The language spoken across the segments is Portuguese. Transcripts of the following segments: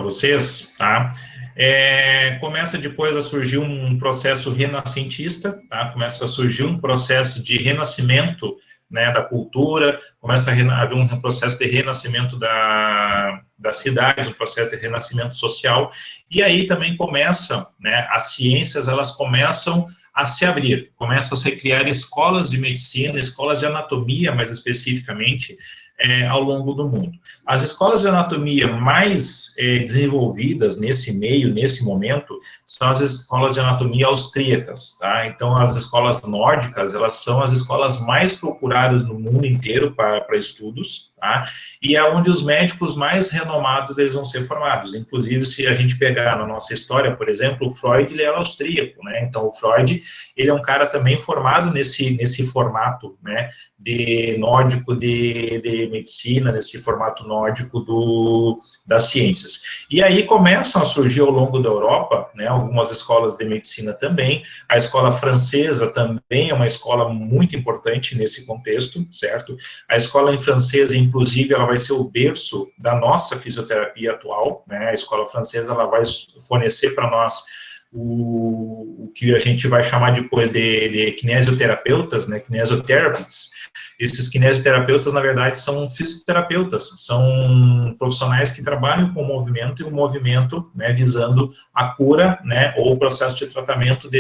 vocês, tá? Começa depois a surgir um processo renascentista, tá? Começa a surgir um processo de renascimento, né, da cultura, começa a haver um processo de renascimento das cidades, um processo de renascimento social, e aí também começa, né, as ciências, elas começam a se abrir, começam a se criar escolas de medicina, escolas de anatomia, mais especificamente, ao longo do mundo. As escolas de anatomia mais desenvolvidas nesse meio, nesse momento, são as escolas de anatomia austríacas, tá? Então, as escolas nórdicas, elas são as escolas mais procuradas no mundo inteiro para estudos, tá? E é onde os médicos mais renomados eles vão ser formados. Inclusive, se a gente pegar na nossa história, por exemplo, o Freud, ele era austríaco, né? Então, o Freud, ele é um cara também formado nesse formato, né, nórdico de medicina, nesse formato nórdico das ciências. E aí começam a surgir ao longo da Europa, né, algumas escolas de medicina também, a escola francesa também é uma escola muito importante nesse contexto, certo? A escola em francesa, inclusive, ela vai ser o berço da nossa fisioterapia atual, né, a escola francesa, ela vai fornecer para nós o que a gente vai chamar depois de kinesioterapeutas, né, kinesiotherapists. Esses kinesioterapeutas, na verdade, são fisioterapeutas, são profissionais que trabalham com o movimento, e o movimento, né, visando a cura, né, ou o processo de tratamento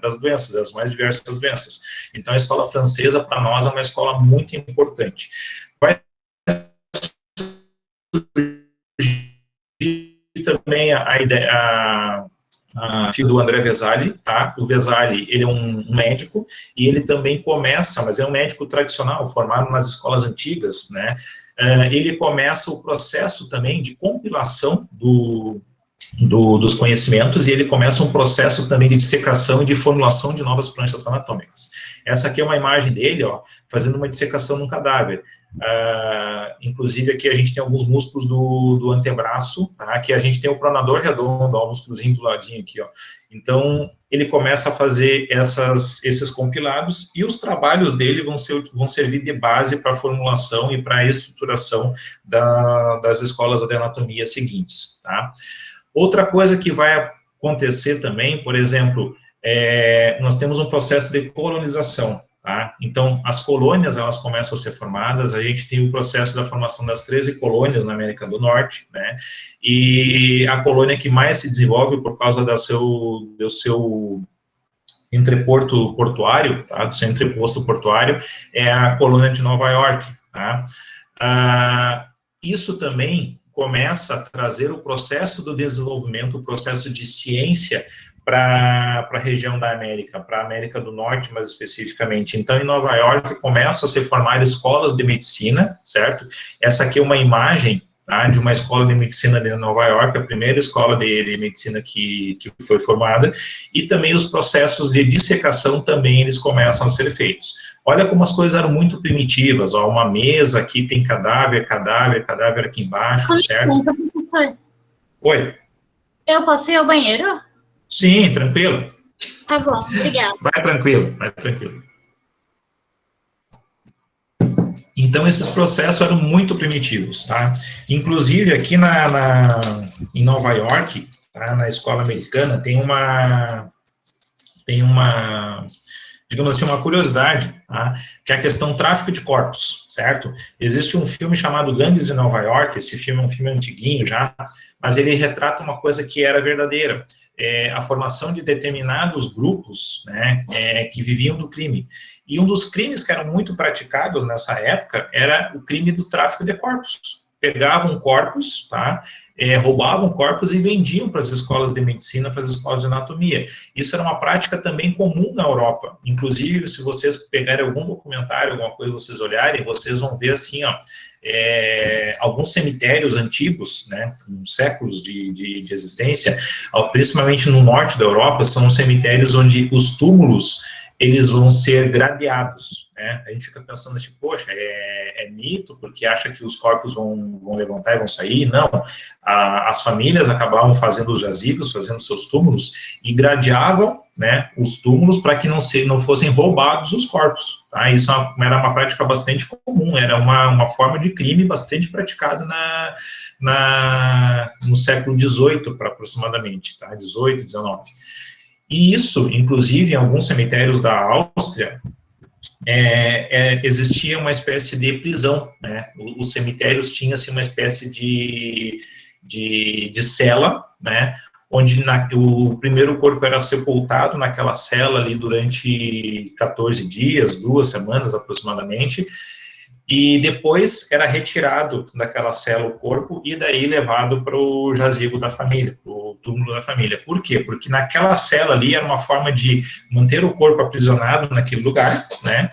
das doenças, das mais diversas doenças. Então, a escola francesa, para nós, é uma escola muito importante. Vai surgir também a ideia, filho do André Vesali, tá? O Vesali, ele é um médico, e ele também começa, mas é um médico tradicional, formado nas escolas antigas, né? Ele começa o processo também de compilação dos conhecimentos, e ele começa um processo também de dissecação e de formulação de novas pranchas anatômicas. Essa aqui é uma imagem dele, ó, fazendo uma dissecação num cadáver. Inclusive aqui a gente tem alguns músculos do antebraço, tá? Aqui a gente tem o pronador redondo, ó, o músculozinho do ladinho aqui, ó. Então, ele começa a fazer esses compilados, e os trabalhos dele vão servir de base para a formulação e para a estruturação das escolas de anatomia seguintes, tá? Outra coisa que vai acontecer também, por exemplo, nós temos um processo de colonização, tá? Então, as colônias, elas começam a ser formadas, a gente tem o processo da formação das 13 colônias na América do Norte, né? E a colônia que mais se desenvolve por causa do seu entreporto portuário, tá? Do seu entreposto portuário, é a colônia de Nova York, tá? Isso também começa a trazer o processo do desenvolvimento, o processo de ciência para a região da América, para a América do Norte, mais especificamente. Então, em Nova York, começam a se formar escolas de medicina, certo? Essa aqui é uma imagem, tá, de uma escola de medicina de Nova York, a primeira escola de medicina que foi formada, e também os processos de dissecação também, eles começam a ser feitos. Olha como as coisas eram muito primitivas, ó, uma mesa aqui tem cadáver aqui embaixo, certo? Professor. Oi. Eu posso ir ao banheiro? Sim, tranquilo. Tá bom, obrigada. Vai tranquilo, vai tranquilo. Então, esses processos eram muito primitivos, tá? Inclusive, aqui em Nova York, tá, na escola americana, tem uma, digamos assim, uma curiosidade, tá? Que é a questão do tráfico de corpos, certo? Existe um filme chamado Gangues de Nova York, esse filme é um filme antiguinho já, mas ele retrata uma coisa que era verdadeira, a formação de determinados grupos, né, que viviam do crime. E um dos crimes que eram muito praticados nessa época era o crime do tráfico de corpos. Pegavam corpos, tá? Roubavam corpos e vendiam para as escolas de medicina, para as escolas de anatomia. Isso era uma prática também comum na Europa. Inclusive, se vocês pegarem algum documentário, alguma coisa, vocês olharem, vocês vão ver assim, ó, alguns cemitérios antigos, né, com séculos de existência, principalmente no norte da Europa, são cemitérios onde os túmulos, eles vão ser gradeados, né? A gente fica pensando, tipo, poxa, é mito, porque acha que os corpos vão levantar e vão sair. Não, as famílias acabavam fazendo os jazigos, fazendo seus túmulos, e gradeavam, né, os túmulos para que não fossem roubados os corpos. Tá? Isso era uma prática bastante comum, era uma forma de crime bastante praticada no século XVIII, aproximadamente, tá? 18, 19. E isso, inclusive, em alguns cemitérios da Áustria, existia uma espécie de prisão, né? Os cemitérios tinham assim, uma espécie de cela, né? Onde o primeiro corpo era sepultado naquela cela ali durante 14 dias, 2 semanas aproximadamente, e depois era retirado daquela cela o corpo e daí levado para o jazigo da família, para o túmulo da família. Por quê? Porque naquela cela ali era uma forma de manter o corpo aprisionado naquele lugar, né?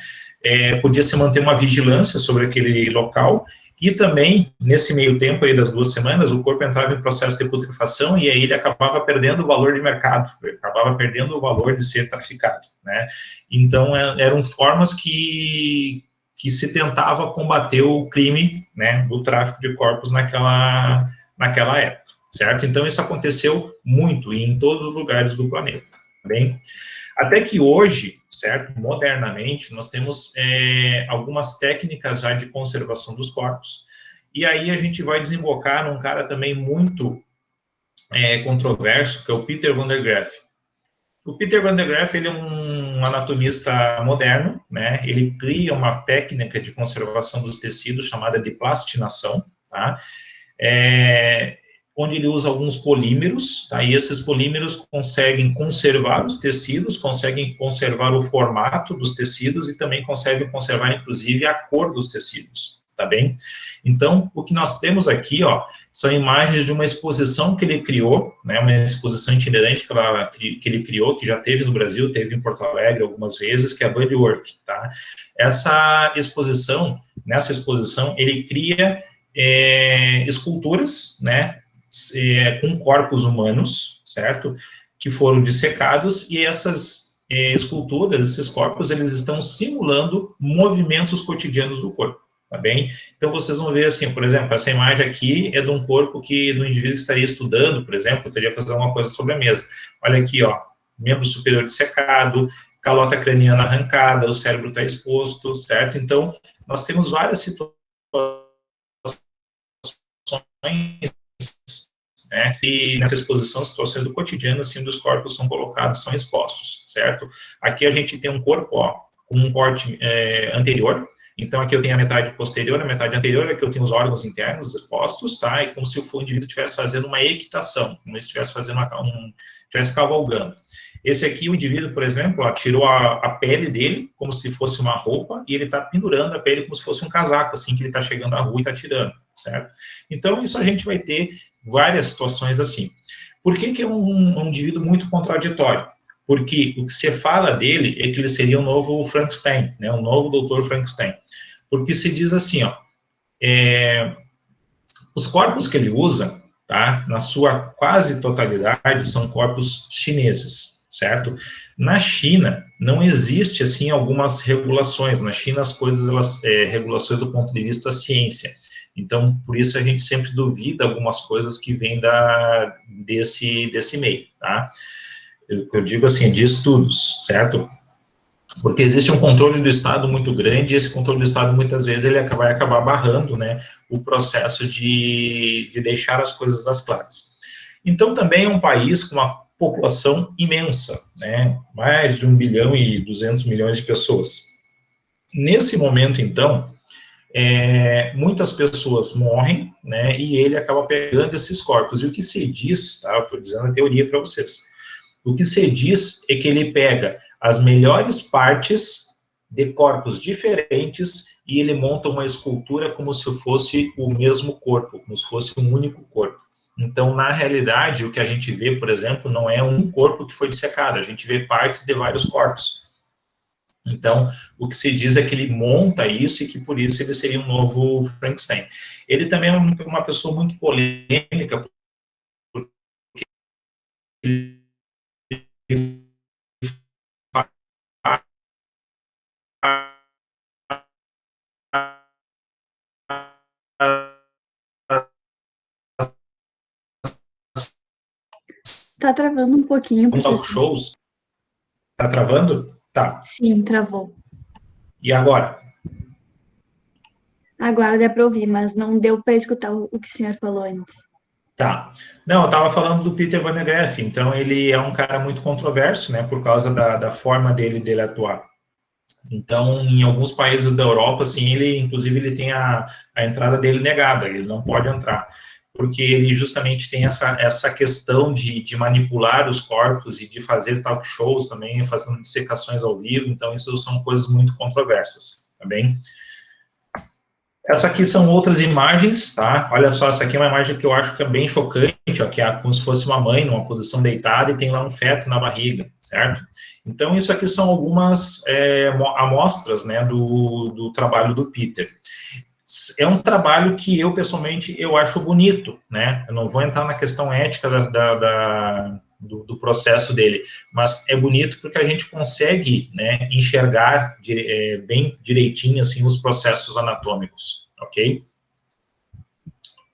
Podia-se manter uma vigilância sobre aquele local e também, nesse meio tempo aí das 2 semanas, o corpo entrava em processo de putrefação e aí ele acabava perdendo o valor de mercado, ele acabava perdendo o valor de ser traficado, né? Então, eram formas que se tentava combater o crime, né, do tráfico de corpos naquela época, certo? Então, isso aconteceu muito e em todos os lugares do planeta, tá bem? Até que hoje, certo, modernamente, nós temos algumas técnicas já de conservação dos corpos, e aí a gente vai desembocar num cara também muito controverso, que é o Peter van der Graaf. O Peter van der Graaf, ele é um anatomista moderno, né? Ele cria uma técnica de conservação dos tecidos chamada de plastinação, tá? Onde ele usa alguns polímeros, tá? E esses polímeros conseguem conservar os tecidos, conseguem conservar o formato dos tecidos e também conseguem conservar, inclusive, a cor dos tecidos, tá bem? Então, o que nós temos aqui, ó, são imagens de uma exposição que ele criou, né, uma exposição itinerante que ele criou, que já teve no Brasil, teve em Porto Alegre algumas vezes, que é a Bodywork, tá? Nessa exposição, ele cria esculturas, né, com corpos humanos, certo? Que foram dissecados, e essas esculturas, esses corpos, eles estão simulando movimentos cotidianos do corpo, tá bem? Então, vocês vão ver assim, por exemplo, essa imagem aqui é de um corpo do indivíduo que estaria estudando, por exemplo, teria que fazer alguma coisa sobre a mesa. Olha aqui, ó, membro superior dissecado, calota craniana arrancada, o cérebro está exposto, certo? Então, nós temos várias situações, né, e nessa exposição, situações do cotidiano, assim, dos corpos são colocados, são expostos, certo? Aqui a gente tem um corpo, ó, com um corte anterior, então aqui eu tenho a metade posterior, a metade anterior, aqui eu tenho os órgãos internos expostos, tá? E como se o indivíduo estivesse fazendo uma equitação, como se estivesse fazendo estivesse cavalgando. Esse aqui, o indivíduo, por exemplo, ó, tirou a pele dele, como se fosse uma roupa, e ele está pendurando a pele como se fosse um casaco, assim, que ele está chegando à rua e está tirando, certo? Então, isso a gente vai ter várias situações assim. Por que é um indivíduo muito contraditório? Porque o que se fala dele é que ele seria um novo Frankenstein, né, um novo doutor Frankenstein. Porque se diz assim, ó, os corpos que ele usa, tá, na sua quase totalidade, são corpos chineses, certo? Na China, não existe, assim, algumas regulações. Na China, as coisas, regulações do ponto de vista da ciência. Então, por isso a gente sempre duvida algumas coisas que vêm desse meio, tá? Eu digo assim, de estudos, certo? Porque existe um controle do Estado muito grande, e esse controle do Estado, muitas vezes, ele vai acabar barrando, né, o processo de deixar as coisas às claras. Então, também é um país com uma população imensa, né, mais de 1,2 bilhão de pessoas. Nesse momento, então, muitas pessoas morrem, né, e ele acaba pegando esses corpos. E o que se diz, tá, eu estou dizendo a teoria para vocês, o que se diz é que ele pega as melhores partes de corpos diferentes e ele monta uma escultura como se fosse o mesmo corpo, como se fosse um único corpo. Então, na realidade, o que a gente vê, por exemplo, não é um corpo que foi dissecado, a gente vê partes de vários corpos. Então, o que se diz é que ele monta isso e que por isso ele seria um novo Frankenstein. Ele também é uma pessoa muito polêmica, porque ele está travando um pouquinho. Alguns talk shows. Está travando? Tá. Sim, travou. E agora? Agora dá para ouvir, mas não deu para escutar o que o senhor falou antes. Tá. Não, eu estava falando do Peter Van der Graaf. Então, ele é um cara muito controverso, né, por causa da forma dele atuar. Então, em alguns países da Europa, assim, inclusive, ele tem a entrada dele negada, ele não pode entrar, porque ele justamente tem essa questão de manipular os corpos e de fazer talk shows também, fazendo dissecações ao vivo, então isso são coisas muito controversas, tá bem? Essa aqui são outras imagens, tá? Olha só, essa aqui é uma imagem que eu acho que é bem chocante, ó, que é como se fosse uma mãe numa posição deitada e tem lá um feto na barriga, certo? Então, isso aqui são algumas amostras, né, do trabalho do Peter. É um trabalho que eu, pessoalmente, eu acho bonito, né? Eu não vou entrar na questão ética do processo dele, mas é bonito porque a gente consegue, né, enxergar bem direitinho, assim, os processos anatômicos, ok?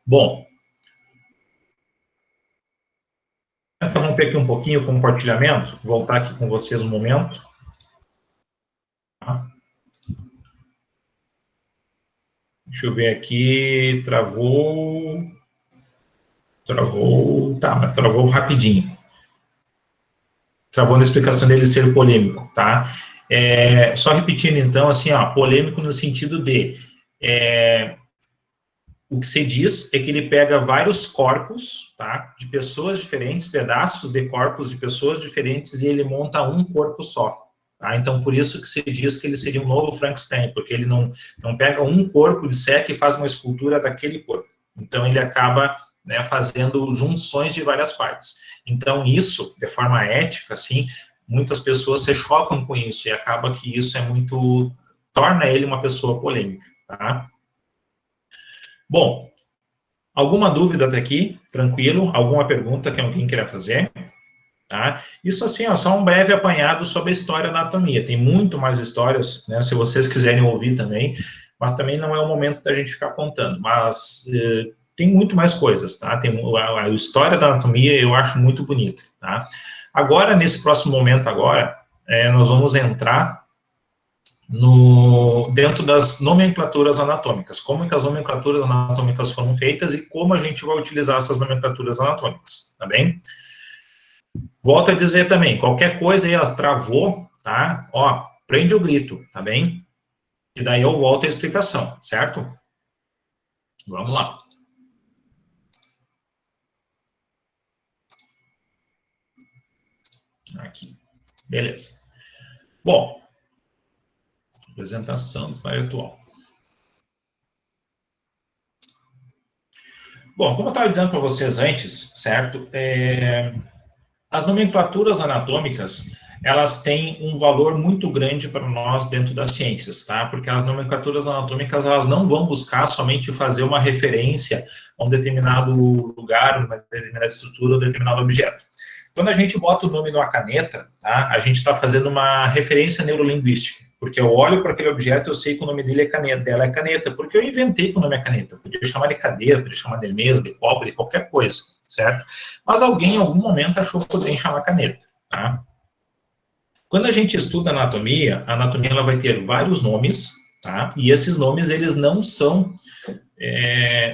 Bom, vou interromper aqui um pouquinho o compartilhamento, voltar aqui com vocês um momento. Deixa eu ver aqui, travou, tá, mas travou rapidinho. Travou na explicação dele ser polêmico, tá? Só repetindo, então, assim, ó, polêmico no sentido de, o que se diz é que ele pega vários corpos, tá, de pessoas diferentes, pedaços de corpos de pessoas diferentes, e ele monta um corpo só, tá? Então, por isso que se diz que ele seria um novo Frankenstein, porque ele não pega um corpo, disseca e faz uma escultura daquele corpo. Então, ele acaba, né, fazendo junções de várias partes. Então, isso, de forma ética, assim, muitas pessoas se chocam com isso, e acaba que isso torna ele uma pessoa polêmica, tá? Bom, alguma dúvida até aqui? Tranquilo? Alguma pergunta que alguém queira fazer? Tá? Isso, assim, ó, só um breve apanhado sobre a história da anatomia. Tem muito mais histórias, né, se vocês quiserem ouvir também, mas também não é o momento da gente ficar contando. Mas tem muito mais coisas, tá? Tem a história da anatomia, eu acho muito bonita, tá? Agora, nesse próximo momento agora, nós vamos entrar dentro das nomenclaturas anatômicas, como que as nomenclaturas anatômicas foram feitas e como a gente vai utilizar essas nomenclaturas anatômicas, tá bem? Volto a dizer também, qualquer coisa aí, travou, tá? Ó, prende o grito, tá bem? E daí eu volto a explicação, certo? Vamos lá. Aqui, beleza. Bom, apresentação do slide atual. Bom, como eu estava dizendo para vocês antes, certo? As nomenclaturas anatômicas, elas têm um valor muito grande para nós dentro das ciências, tá? Porque as nomenclaturas anatômicas, elas não vão buscar somente fazer uma referência a um determinado lugar, uma determinada estrutura, um determinado objeto. Quando a gente bota o nome numa caneta, tá? A gente está fazendo uma referência neurolinguística, porque eu olho para aquele objeto e eu sei que o nome dele é caneta, dela é caneta, porque eu inventei que o nome é caneta. Eu podia chamar de cadeira, podia chamar de mesa, de copo, de qualquer coisa, certo? Mas alguém, em algum momento, achou que poderia chamar caneta, tá? Quando a gente estuda anatomia, a anatomia ela vai ter vários nomes, tá? E esses nomes, eles não são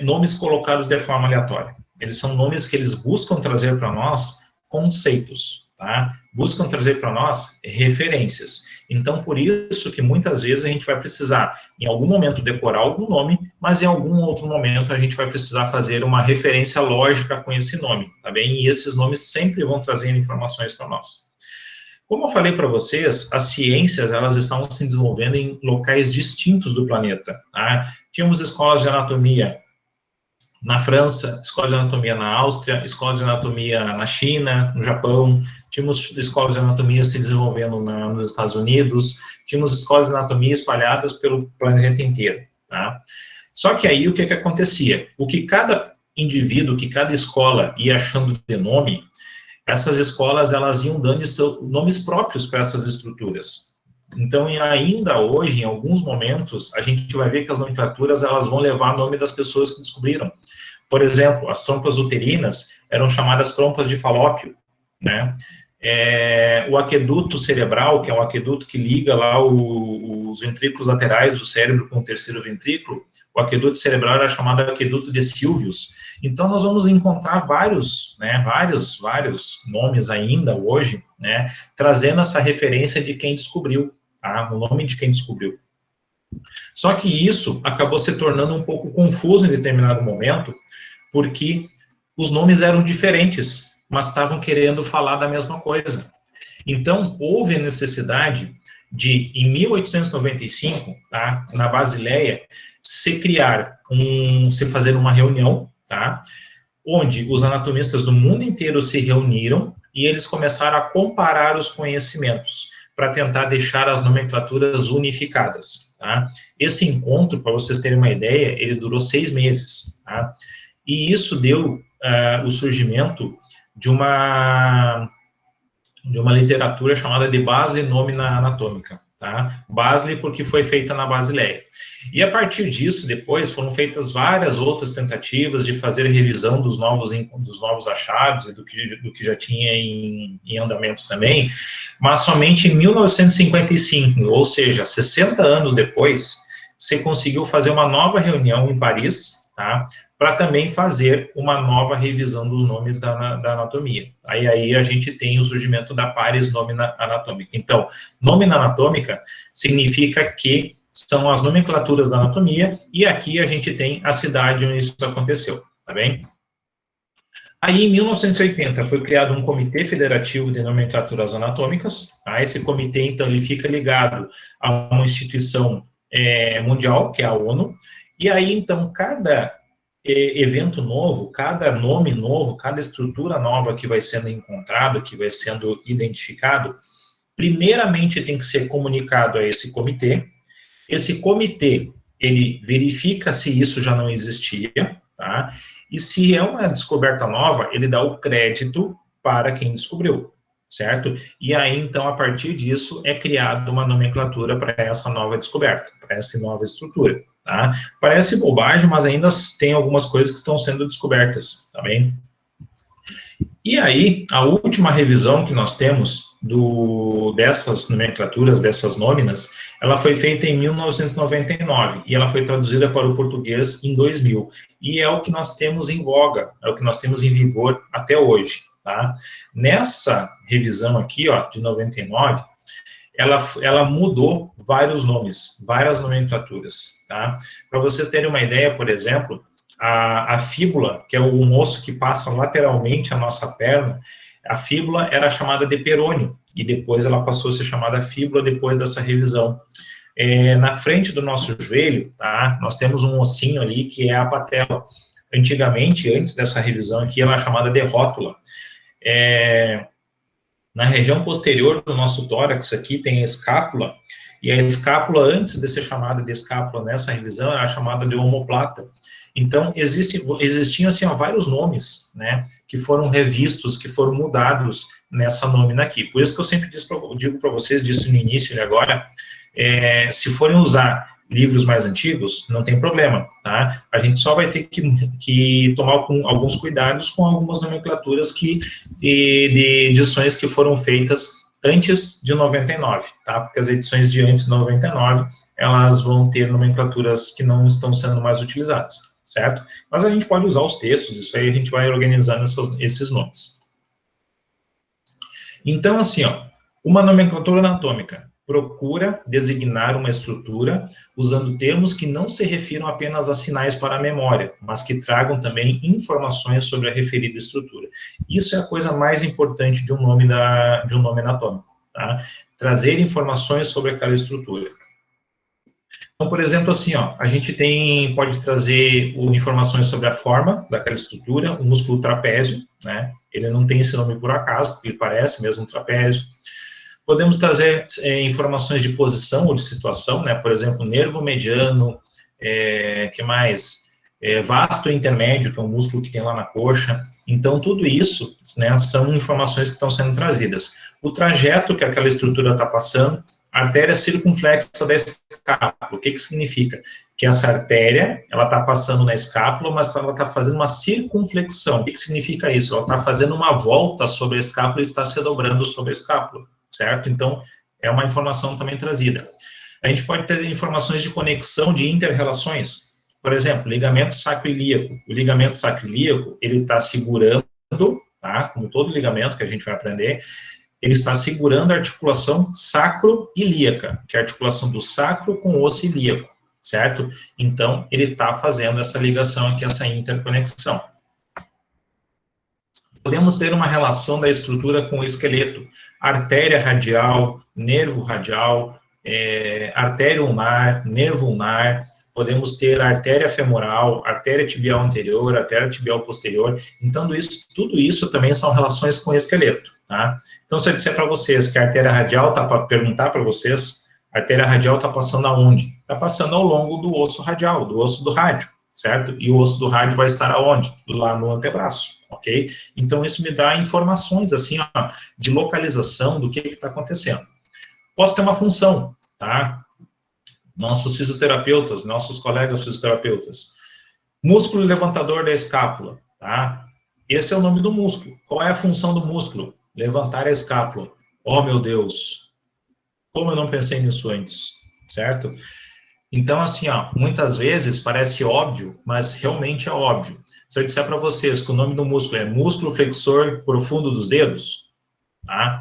nomes colocados de forma aleatória. Eles são nomes que eles buscam trazer para nós conceitos, tá? Buscam trazer para nós referências. Então, por isso que muitas vezes a gente vai precisar, em algum momento, decorar algum nome, mas em algum outro momento a gente vai precisar fazer uma referência lógica com esse nome, tá bem? E esses nomes sempre vão trazer informações para nós. Como eu falei para vocês, as ciências, elas estavam se desenvolvendo em locais distintos do planeta, tá? Tínhamos escolas de anatomia na França, escola de anatomia na Áustria, escola de anatomia na China, no Japão, tínhamos escolas de anatomia se desenvolvendo nos Estados Unidos, tínhamos escolas de anatomia espalhadas pelo planeta inteiro, tá? Só que aí o que acontecia? O que cada indivíduo, que cada escola ia achando de nome, essas escolas, elas iam dando nomes próprios para essas estruturas. Então, ainda hoje, em alguns momentos, a gente vai ver que as nomenclaturas, elas vão levar o nome das pessoas que descobriram. Por exemplo, as trompas uterinas eram chamadas trompas de Falópio, né? O aqueduto cerebral, que é um aqueduto que liga lá os ventrículos laterais do cérebro com o terceiro ventrículo, o aqueduto cerebral era chamado aqueduto de Sylvius. Então, nós vamos encontrar vários nomes ainda hoje, né, trazendo essa referência de quem descobriu, tá? O nome de quem descobriu. Só que isso acabou se tornando um pouco confuso em determinado momento, porque os nomes eram diferentes, mas estavam querendo falar da mesma coisa. Então, houve a necessidade de, em 1895, tá, na Basileia, se fazer uma reunião, tá, onde os anatomistas do mundo inteiro se reuniram e eles começaram a comparar os conhecimentos para tentar deixar as nomenclaturas unificadas, tá? Esse encontro, para vocês terem uma ideia, ele durou 6 meses, tá? E isso deu o surgimento de uma literatura chamada de Base Nomina Anatômica, tá? Base porque foi feita na Basileia. E a partir disso, depois, foram feitas várias outras tentativas de fazer revisão dos novos achados e do que já tinha em andamento também, mas somente em 1955, ou seja, 60 anos depois, se conseguiu fazer uma nova reunião em Paris, tá? Para também fazer uma nova revisão dos nomes da anatomia. Aí a gente tem o surgimento da Paris Nomina Anatômica. Então, Nomina Anatômica significa que são as nomenclaturas da anatomia, e aqui a gente tem a cidade onde isso aconteceu, tá bem? Aí, em 1980, foi criado um Comitê Federativo de Nomenclaturas Anatômicas, tá? Esse comitê, então, ele fica ligado a uma instituição mundial, que é a ONU, e aí, então, cada evento novo, cada nome novo, cada estrutura nova que vai sendo encontrado, que vai sendo identificado, primeiramente tem que ser comunicado a esse comitê. Esse comitê, ele verifica se isso já não existia, tá? E se é uma descoberta nova, ele dá o crédito para quem descobriu, certo? E aí, então, a partir disso, é criada uma nomenclatura para essa nova descoberta, para essa nova estrutura, tá? Parece bobagem, mas ainda tem algumas coisas que estão sendo descobertas, tá bem? E aí, a última revisão que nós temos dessas nomenclaturas, dessas nóminas, ela foi feita em 1999, e ela foi traduzida para o português em 2000, e é o que nós temos em voga, é o que nós temos em vigor até hoje, tá? Nessa revisão aqui, ó, de 99, ela mudou vários nomes, várias nomenclaturas, tá? Para vocês terem uma ideia, por exemplo, a fíbula, que é o osso que passa lateralmente a nossa perna, a fíbula era chamada de perônio, e depois ela passou a ser chamada fíbula depois dessa revisão. Na frente do nosso joelho, tá, nós temos um ossinho ali que é a patela. Antigamente, antes dessa revisão aqui, ela era chamada de rótula. Na região posterior do nosso tórax aqui tem a escápula, e a escápula, antes de ser chamada de escápula nessa revisão, era chamada de omoplata. Então, existiam, assim, ó, vários nomes, né, que foram revistos, que foram mudados nessa nómina aqui. Por isso que eu sempre digo para vocês, disse no início e agora, se forem usar livros mais antigos, não tem problema, tá? A gente só vai ter que tomar alguns cuidados com algumas nomenclaturas de edições que foram feitas antes de 99, tá? Porque as edições de antes de 99, elas vão ter nomenclaturas que não estão sendo mais utilizadas, certo? Mas a gente pode usar os textos, isso aí a gente vai organizando esses nomes. Então, assim, ó, uma nomenclatura anatômica procura designar uma estrutura usando termos que não se refiram apenas a sinais para a memória, mas que tragam também informações sobre a referida estrutura. Isso é a coisa mais importante de um nome anatômico, tá? Trazer informações sobre aquela estrutura. Então, por exemplo, assim, ó, a gente pode trazer informações sobre a forma daquela estrutura, o músculo trapézio, né? Ele não tem esse nome por acaso, porque ele parece mesmo um trapézio. Podemos trazer informações de posição ou de situação, né? Por exemplo, nervo mediano, que mais? Vasto intermédio, que é um músculo que tem lá na coxa. Então, tudo isso, né, são informações que estão sendo trazidas. O trajeto que aquela estrutura está passando, artéria circunflexa da escápula. O que que significa? Que essa artéria, ela está passando na escápula, mas ela está fazendo uma circunflexão. O que que significa isso? Ela está fazendo uma volta sobre a escápula e está se dobrando sobre a escápula, certo? Então, é uma informação também trazida. A gente pode ter informações de conexão de inter-relações. Por exemplo, ligamento sacroiliaco. O ligamento sacroiliaco, ele está segurando, tá? Como todo ligamento que a gente vai aprender, ele está segurando a articulação sacro-ilíaca, que é a articulação do sacro com o osso ilíaco, certo? Então, ele está fazendo essa ligação aqui, essa interconexão. Podemos ter uma relação da estrutura com o esqueleto. Artéria radial, nervo radial, artéria ulnar, nervo ulnar. Podemos ter artéria femoral, artéria tibial anterior, artéria tibial posterior. Então, tudo isso também são relações com o esqueleto, tá? Então, se eu disser para vocês que a artéria radial, tá para perguntar para vocês, a artéria radial está passando aonde? Está passando ao longo do osso radial, do osso do rádio, certo? E o osso do rádio vai estar aonde? Lá no antebraço, ok? Então, isso me dá informações, assim, ó, de localização do que está acontecendo. Posso ter uma função, tá? Nossos fisioterapeutas, nossos colegas fisioterapeutas. Músculo levantador da escápula, tá? Esse é o nome do músculo. Qual é a função do músculo? Levantar a escápula. Oh, meu Deus! Como eu não pensei nisso antes, certo? Então, assim, ó, muitas vezes parece óbvio, mas realmente é óbvio. Se eu disser para vocês que o nome do músculo é músculo flexor profundo dos dedos, tá?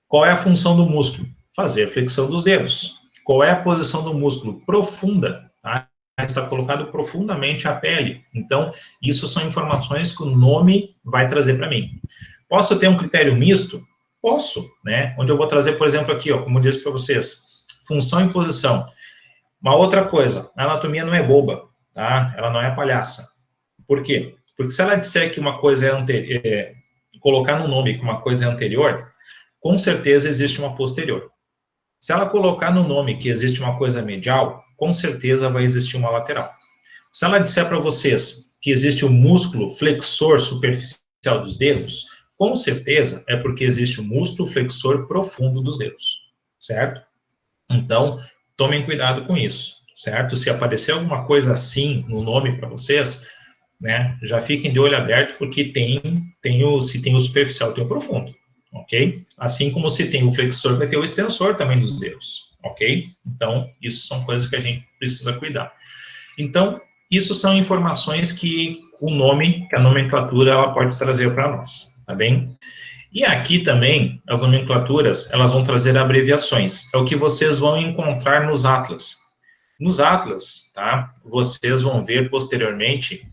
Qual é a função do músculo? Fazer a flexão dos dedos. Qual é a posição do músculo? Profunda, tá? Está colocado profundamente a pele. Então, isso são informações que o nome vai trazer para mim. Posso ter um critério misto? Posso, né? Onde eu vou trazer, por exemplo, aqui, ó, como eu disse para vocês, função e posição. Uma outra coisa, a anatomia não é boba, tá? Ela não é palhaça. Por quê? Porque se ela disser que uma coisa é colocar no nome que uma coisa é anterior, com certeza existe uma posterior. Se ela colocar no nome que existe uma coisa medial, com certeza vai existir uma lateral. Se ela disser para vocês que existe o músculo flexor superficial dos dedos, com certeza é porque existe o músculo flexor profundo dos dedos, certo? Então, tomem cuidado com isso, certo? Se aparecer alguma coisa assim no nome para vocês, né, já fiquem de olho aberto, porque se tem o superficial, tem o profundo. Ok? Assim como se tem o flexor, vai ter o extensor também dos dedos, ok? Então, isso são coisas que a gente precisa cuidar. Então, isso são informações que o nome, que a nomenclatura, ela pode trazer para nós, tá bem? E aqui também, as nomenclaturas, elas vão trazer abreviações. É o que vocês vão encontrar nos atlas. Nos atlas, tá? Vocês vão ver posteriormente,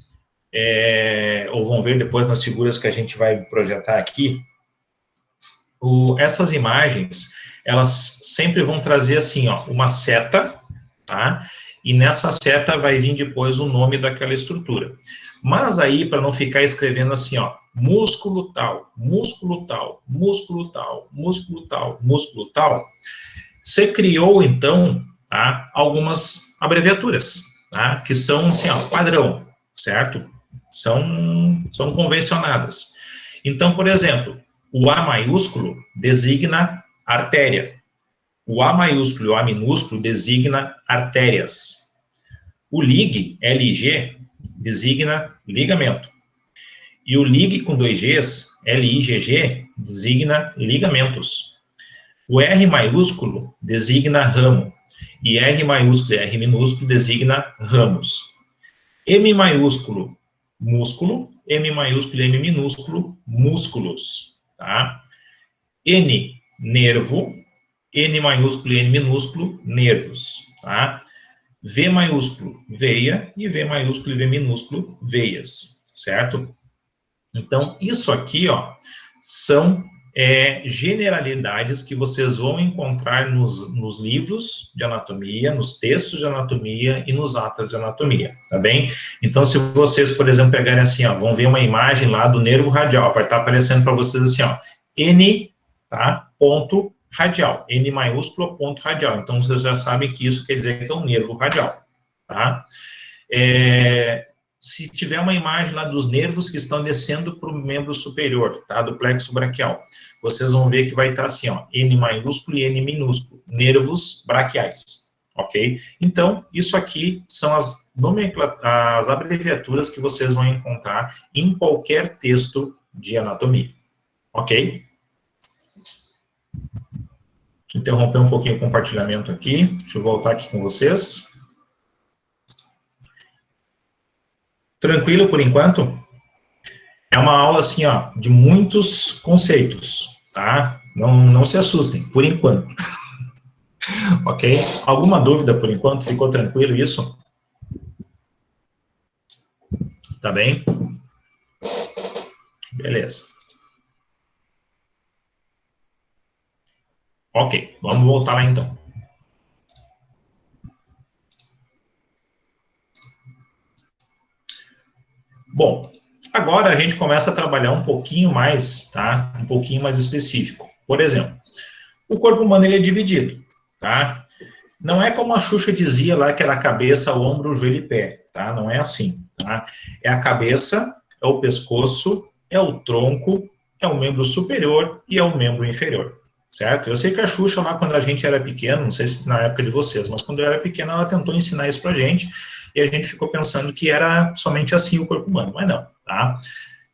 ou vão ver depois nas figuras que a gente vai projetar aqui, essas imagens, elas sempre vão trazer assim, ó, uma seta, tá? E nessa seta vai vir depois o nome daquela estrutura. Mas aí, para não ficar escrevendo assim, ó, músculo tal, músculo tal, músculo tal, músculo tal, músculo tal, você criou, então, tá, algumas abreviaturas, tá? Que são, assim, ó, padrão, certo? São convencionadas. Então, por exemplo, o A maiúsculo designa artéria. O A maiúsculo e o A minúsculo designa artérias. O LIG, LIG, designa ligamento. E o LIG com 2 Gs, LIGG, designa ligamentos. O R maiúsculo designa ramo. E R maiúsculo e R minúsculo designa ramos. M maiúsculo, músculo. M maiúsculo e M minúsculo, músculos. Tá? N, nervo, N maiúsculo e N minúsculo, nervos, tá? V maiúsculo, veia, e V maiúsculo e V minúsculo, veias, certo? Então, isso aqui, ó, são generalidades que vocês vão encontrar nos livros de anatomia, nos textos de anatomia e nos atlas de anatomia, tá bem? Então, se vocês, por exemplo, pegarem assim, ó, vão ver uma imagem lá do nervo radial, vai estar aparecendo para vocês assim, ó, N, tá, ponto radial, N maiúsculo, ponto radial. Então, vocês já sabem que isso quer dizer que é um nervo radial, tá? Se tiver uma imagem lá dos nervos que estão descendo para o membro superior, tá, do plexo braquial, vocês vão ver que vai estar assim, ó, N maiúsculo e N minúsculo. nervos braquiais, ok? Então, isso aqui são as abreviaturas que vocês vão encontrar em qualquer texto de anatomia, ok? Interromper um pouquinho o compartilhamento aqui, deixa eu voltar aqui com vocês. Tranquilo por enquanto? É uma aula, assim, ó, de muitos conceitos, tá? Não se assustem, por enquanto. Ok? Alguma dúvida por enquanto? Ficou tranquilo isso? Tá bem? Beleza. Ok, vamos voltar lá então. Bom, agora a gente começa a trabalhar um pouquinho mais, tá? Um pouquinho mais específico. Por exemplo, o corpo humano ele é dividido, tá? Não é como a Xuxa dizia lá, que era cabeça, ombro, joelho e pé, tá? Não é assim, tá? É a cabeça, é o pescoço, é o tronco, é o membro superior e é o membro inferior, certo? Eu sei que a Xuxa lá, quando a gente era pequeno, não sei se na época de vocês, mas quando eu era pequeno, ela tentou ensinar isso pra gente, e a gente ficou pensando que era somente assim o corpo humano, mas não, tá?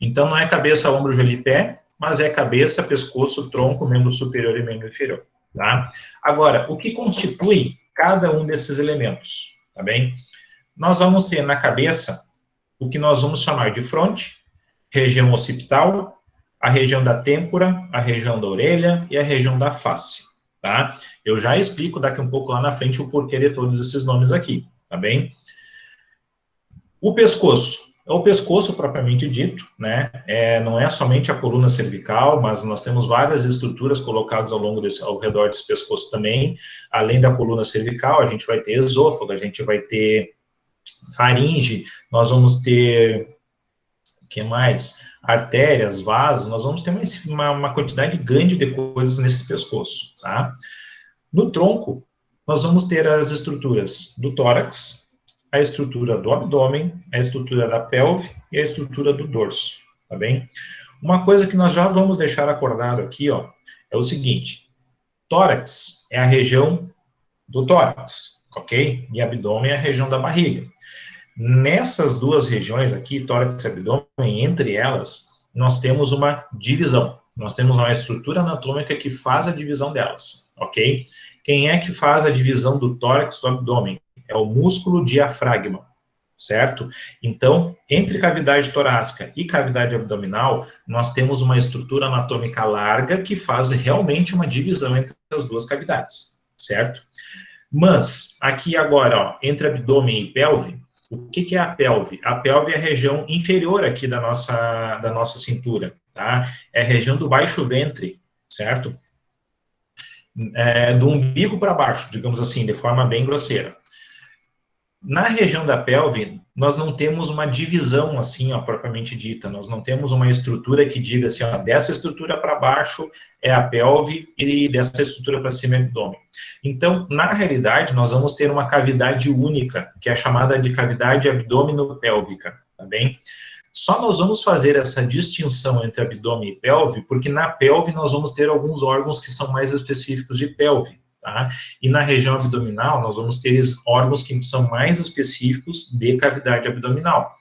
Então, não é cabeça, ombro, joelho e pé, mas é cabeça, pescoço, tronco, membro superior e membro inferior, tá? Agora, o que constitui cada um desses elementos, tá bem? Nós vamos ter na cabeça o que nós vamos chamar de fronte, região occipital, a região da têmpora, a região da orelha e a região da face, tá? Eu já explico daqui um pouco lá na frente o porquê de todos esses nomes aqui, tá bem? O pescoço. É o pescoço propriamente dito, né? Não é somente a coluna cervical, mas nós temos várias estruturas colocadas ao redor desse pescoço também. Além da coluna cervical, a gente vai ter esôfago, a gente vai ter faringe, nós vamos ter, o que mais? Artérias, vasos, nós vamos ter uma quantidade grande de coisas nesse pescoço, tá? No tronco, nós vamos ter as estruturas do tórax, a estrutura do abdômen, a estrutura da pelve e a estrutura do dorso, tá bem? Uma coisa que nós já vamos deixar acordado aqui, ó, é o seguinte: tórax é a região do tórax, ok? E abdômen é a região da barriga. Nessas duas regiões aqui, tórax e abdômen, entre elas, nós temos uma divisão. Nós temos uma estrutura anatômica que faz a divisão delas, ok? Quem é que faz a divisão do tórax e do abdômen? É o músculo diafragma, certo? Então, entre cavidade torácica e cavidade abdominal, nós temos uma estrutura anatômica larga que faz realmente uma divisão entre as duas cavidades, certo? Mas, aqui agora, ó, entre abdômen e pelve, o que é a pelve? A pelve é a região inferior aqui da nossa cintura, tá? É a região do baixo ventre, certo? Do umbigo para baixo, digamos assim, de forma bem grosseira. Na região da pelve, nós não temos uma divisão, assim, ó, propriamente dita. Nós não temos uma estrutura que diga assim, ó, dessa estrutura para baixo é a pelve e dessa estrutura para cima é o abdômen. Então, na realidade, nós vamos ter uma cavidade única, que é chamada de cavidade abdominopélvica, tá bem? Só nós vamos fazer essa distinção entre abdômen e pelve, porque na pelve nós vamos ter alguns órgãos que são mais específicos de pelve. Tá? E na região abdominal, nós vamos ter órgãos que são mais específicos de cavidade abdominal.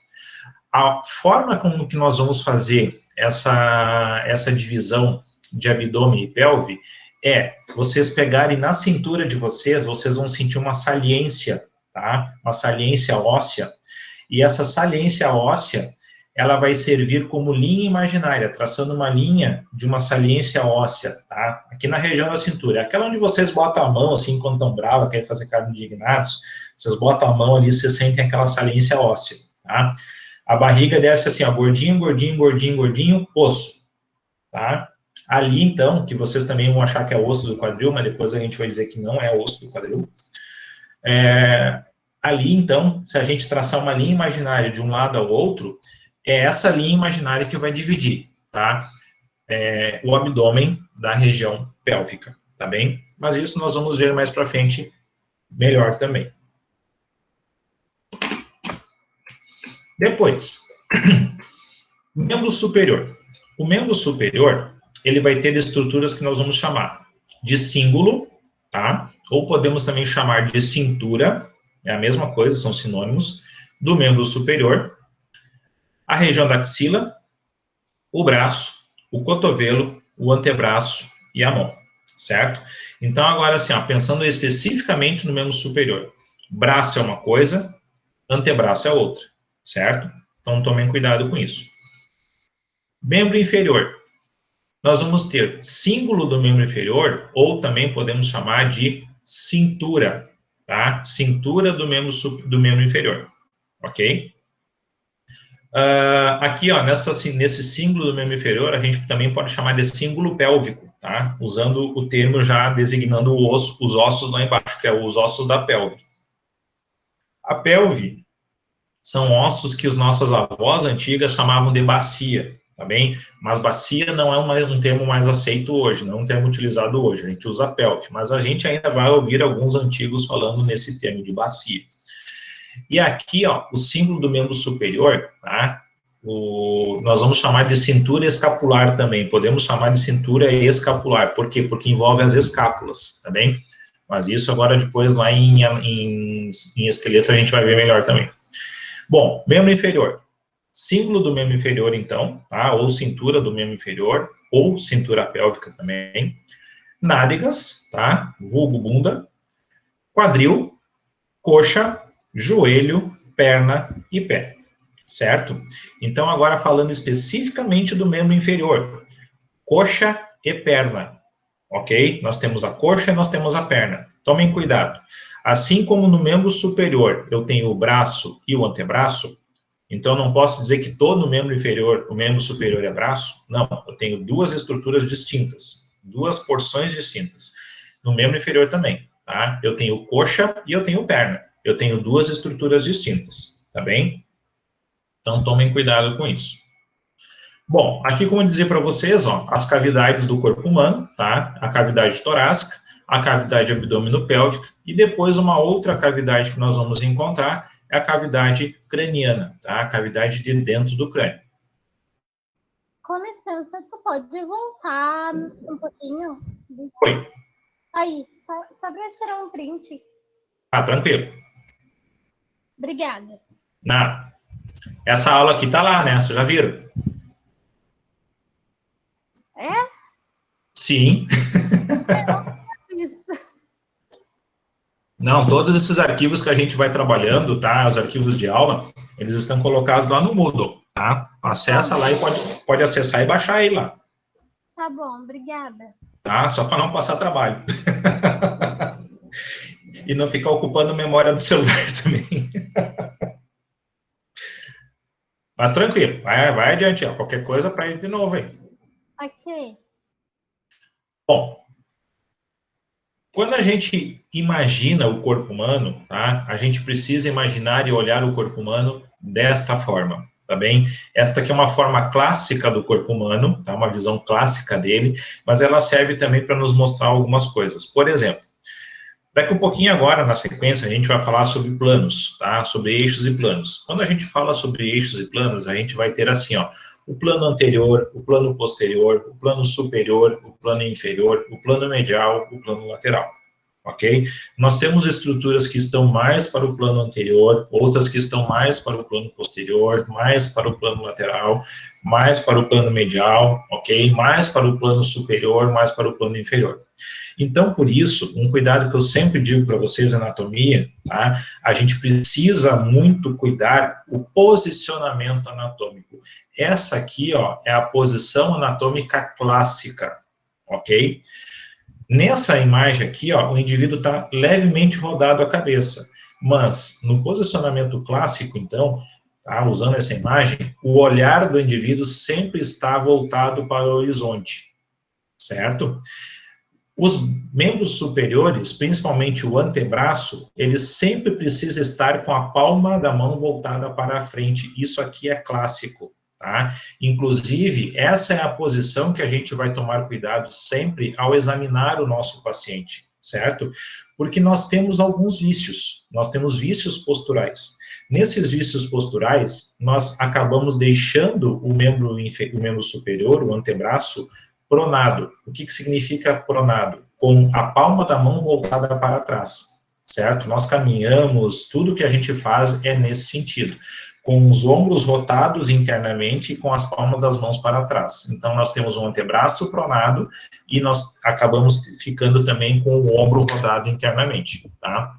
A forma como que nós vamos fazer essa divisão de abdômen e pelve é vocês pegarem na cintura de vocês vão sentir uma saliência, tá? Uma saliência óssea. E essa saliência óssea, ela vai servir como linha imaginária, traçando uma linha de uma saliência óssea, tá? Aqui na região da cintura. É aquela onde vocês botam a mão, assim, quando estão bravos, querem fazer cara indignados, vocês botam a mão ali, vocês sentem aquela saliência óssea, tá? A barriga desce assim, ó, gordinho, gordinho, gordinho, gordinho, osso, tá? Ali, então, que vocês também vão achar que é osso do quadril, mas depois a gente vai dizer que não é osso do quadril. Ali, então, se a gente traçar uma linha imaginária de um lado ao outro, é essa linha imaginária que vai dividir, tá? O abdômen da região pélvica, tá bem? Mas isso nós vamos ver mais para frente melhor também. Depois, membro superior. O membro superior, ele vai ter estruturas que nós vamos chamar de cíngulo, tá? Ou podemos também chamar de cintura, é a mesma coisa, são sinônimos, do membro superior, a região da axila, o braço, o cotovelo, o antebraço e a mão, certo? Então, agora assim, ó, pensando especificamente no membro superior, braço é uma coisa, antebraço é outra, certo? Então, tomem cuidado com isso. Membro inferior. Nós vamos ter símbolo do membro inferior, ou também podemos chamar de cintura, tá? Cintura do membro inferior, ok? Aqui, ó, nesse símbolo do membro inferior, a gente também pode chamar de símbolo pélvico, tá? Usando o termo já designando os ossos lá embaixo, que é os ossos da pelve. A pelve são ossos que os nossos avós antigas chamavam de bacia, tá bem? Mas bacia não é um termo mais aceito hoje, não é um termo utilizado hoje, a gente usa pelve, mas a gente ainda vai ouvir alguns antigos falando nesse termo de bacia. E aqui, ó, o símbolo do membro superior, tá? Nós vamos chamar de cintura escapular também, podemos chamar de cintura escapular, por quê? Porque envolve as escápulas, tá bem? Mas isso agora depois lá em esqueleto a gente vai ver melhor também. Bom, membro inferior. Símbolo do membro inferior, então, tá? Ou cintura do membro inferior, ou cintura pélvica também. Nádegas, tá? Vulgo bunda. Quadril, coxa, joelho, perna e pé, certo? Então, agora falando especificamente do membro inferior, coxa e perna, ok? Nós temos a coxa e nós temos a perna. Tomem cuidado. Assim como no membro superior eu tenho o braço e o antebraço, então não posso dizer que todo membro inferior, o membro superior é braço. Não, eu tenho duas estruturas distintas, duas porções distintas. No membro inferior também, tá? Eu tenho coxa e eu tenho perna. Eu tenho duas estruturas distintas, tá bem? Então, tomem cuidado com isso. Bom, aqui como eu dizia para vocês, ó, as cavidades do corpo humano, tá? A cavidade torácica, a cavidade abdominopélvica e depois uma outra cavidade que nós vamos encontrar é a cavidade craniana, tá? A cavidade de dentro do crânio. Com licença, tu pode voltar um pouquinho? Oi. Aí, só para tirar um print. Ah, tranquilo. Obrigada. Nada. Essa aula aqui tá lá, né? Vocês já viram? É? Sim. Isso. Não, todos esses arquivos que a gente vai trabalhando, tá? Os arquivos de aula, eles estão colocados lá no Moodle, tá? Acessa lá e pode acessar e baixar aí lá. Tá bom, obrigada. Tá? Só para não passar trabalho. E não ficar ocupando memória do celular também. Mas tranquilo, vai adiante, ó. Qualquer coisa para ir de novo aí. Ok. Bom, quando a gente imagina o corpo humano, tá? A gente precisa imaginar e olhar o corpo humano desta forma, tá bem? Esta aqui é uma forma clássica do corpo humano, tá? Uma visão clássica dele, mas ela serve também para nos mostrar algumas coisas. Por exemplo, daqui um pouquinho agora, na sequência, a gente vai falar sobre planos, tá? Sobre eixos e planos. Quando a gente fala sobre eixos e planos, a gente vai ter assim, ó, o plano anterior, o plano posterior, o plano superior, o plano inferior, o plano medial, o plano lateral, ok? Nós temos estruturas que estão mais para o plano anterior, outras que estão mais para o plano posterior, mais para o plano lateral, mais para o plano medial, ok? Mais para o plano superior, mais para o plano inferior. Então, por isso, um cuidado que eu sempre digo para vocês, anatomia, tá? A gente precisa muito cuidar o posicionamento anatômico. Essa aqui, ó, é a posição anatômica clássica, ok? Nessa imagem aqui, ó, o indivíduo está levemente rodado a cabeça, mas no posicionamento clássico, então, tá, usando essa imagem, o olhar do indivíduo sempre está voltado para o horizonte, certo? Os membros superiores, principalmente o antebraço, eles sempre precisam estar com a palma da mão voltada para a frente. Isso aqui é clássico, tá? Inclusive, essa é a posição que a gente vai tomar cuidado sempre ao examinar o nosso paciente, certo? Porque nós temos alguns vícios, nós temos vícios posturais. Nesses vícios posturais, nós acabamos deixando o membro superior, o antebraço, pronado. O que significa pronado? com a palma da mão voltada para trás, certo? Nós caminhamos, tudo que a gente faz é nesse sentido, com os ombros rotados internamente e com as palmas das mãos para trás. Então, nós temos um antebraço pronado e nós acabamos ficando também com o ombro rodado internamente, tá?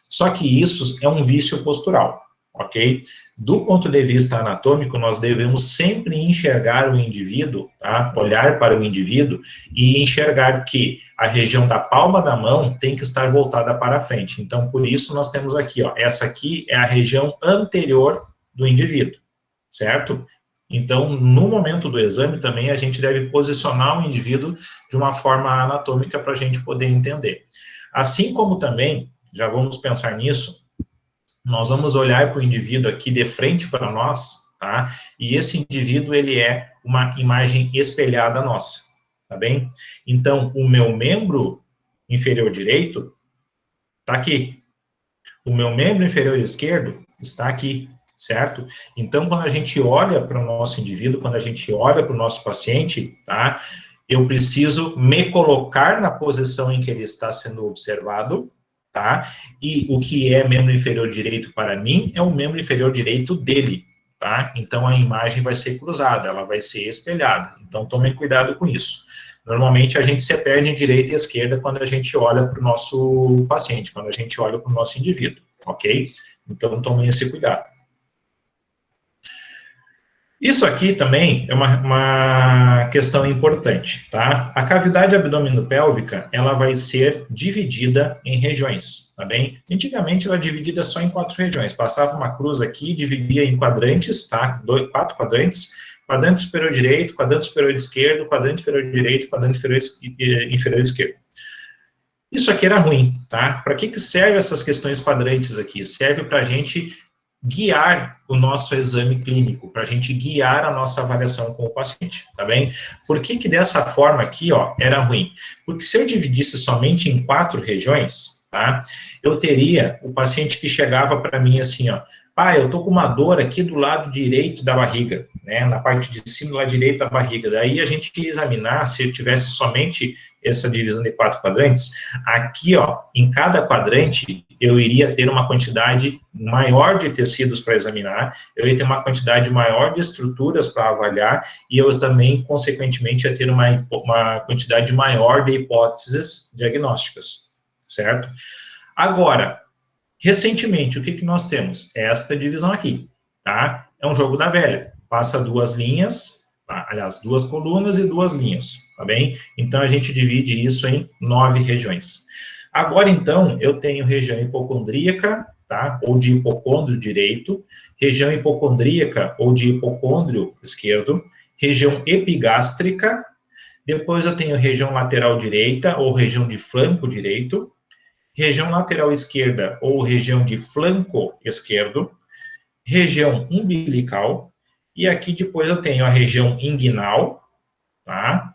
Só que isso é um vício postural, ok? Do ponto de vista anatômico, nós devemos sempre enxergar o indivíduo, tá? Olhar para o indivíduo e enxergar que a região da palma da mão tem que estar voltada para frente. Então, por isso, nós temos aqui, ó, essa aqui é a região anterior do indivíduo, certo? Então, no momento do exame também, a gente deve posicionar o indivíduo de uma forma anatômica para a gente poder entender. Assim como também, já vamos pensar nisso, nós vamos olhar para o indivíduo aqui de frente para nós, tá? E esse indivíduo, ele é uma imagem espelhada nossa, tá bem? Então, o meu membro inferior direito está aqui. O meu membro inferior esquerdo está aqui, certo? Então, quando a gente olha para o nosso indivíduo, quando a gente olha para o nosso paciente, tá? Eu preciso me colocar na posição em que ele está sendo observado, tá? E o que é membro inferior direito para mim é o membro inferior direito dele, tá? Então, a imagem vai ser cruzada, ela vai ser espelhada. Então, tomem cuidado com isso. Normalmente, a gente se perde em direita e esquerda quando a gente olha para o nosso paciente, quando a gente olha para o nosso indivíduo, ok? Então, tomem esse cuidado. Isso aqui também é uma questão importante, tá? A cavidade abdominopélvica, ela vai ser dividida em regiões, tá bem? Antigamente, ela era dividida só em 4 regiões. Passava uma cruz aqui, dividia em quadrantes, tá? 4 quadrantes. Quadrante superior direito, quadrante superior esquerdo, quadrante inferior direito, quadrante inferior esquerdo. Isso aqui era ruim, tá? Para que serve essas questões quadrantes aqui? Serve para a gente guiar o nosso exame clínico, para a gente guiar a nossa avaliação com o paciente, tá bem? Por que dessa forma aqui, ó, era ruim? Porque se eu dividisse somente em 4 regiões, tá? Eu teria o paciente que chegava para mim assim, ó, eu tô com uma dor aqui do lado direito da barriga, né, na parte de cima do lado direito da barriga. Daí a gente ia examinar, se eu tivesse somente essa divisão de 4 quadrantes, aqui, ó, em cada quadrante, eu iria ter uma quantidade maior de tecidos para examinar, eu ia ter uma quantidade maior de estruturas para avaliar, e eu também, consequentemente, ia ter uma quantidade maior de hipóteses diagnósticas, certo? Agora, recentemente, o que nós temos? Esta divisão aqui, tá? É um jogo da velha. Passa 2 linhas, tá? Aliás, 2 colunas e 2 linhas, tá bem? Então, a gente divide isso em 9 regiões. Agora, então, eu tenho região hipocondríaca, tá? Ou de hipocôndrio direito, região hipocondríaca ou de hipocôndrio esquerdo, região epigástrica, depois eu tenho região lateral direita ou região de flanco direito, região lateral esquerda ou região de flanco esquerdo, região umbilical, e aqui depois eu tenho a região inguinal, tá?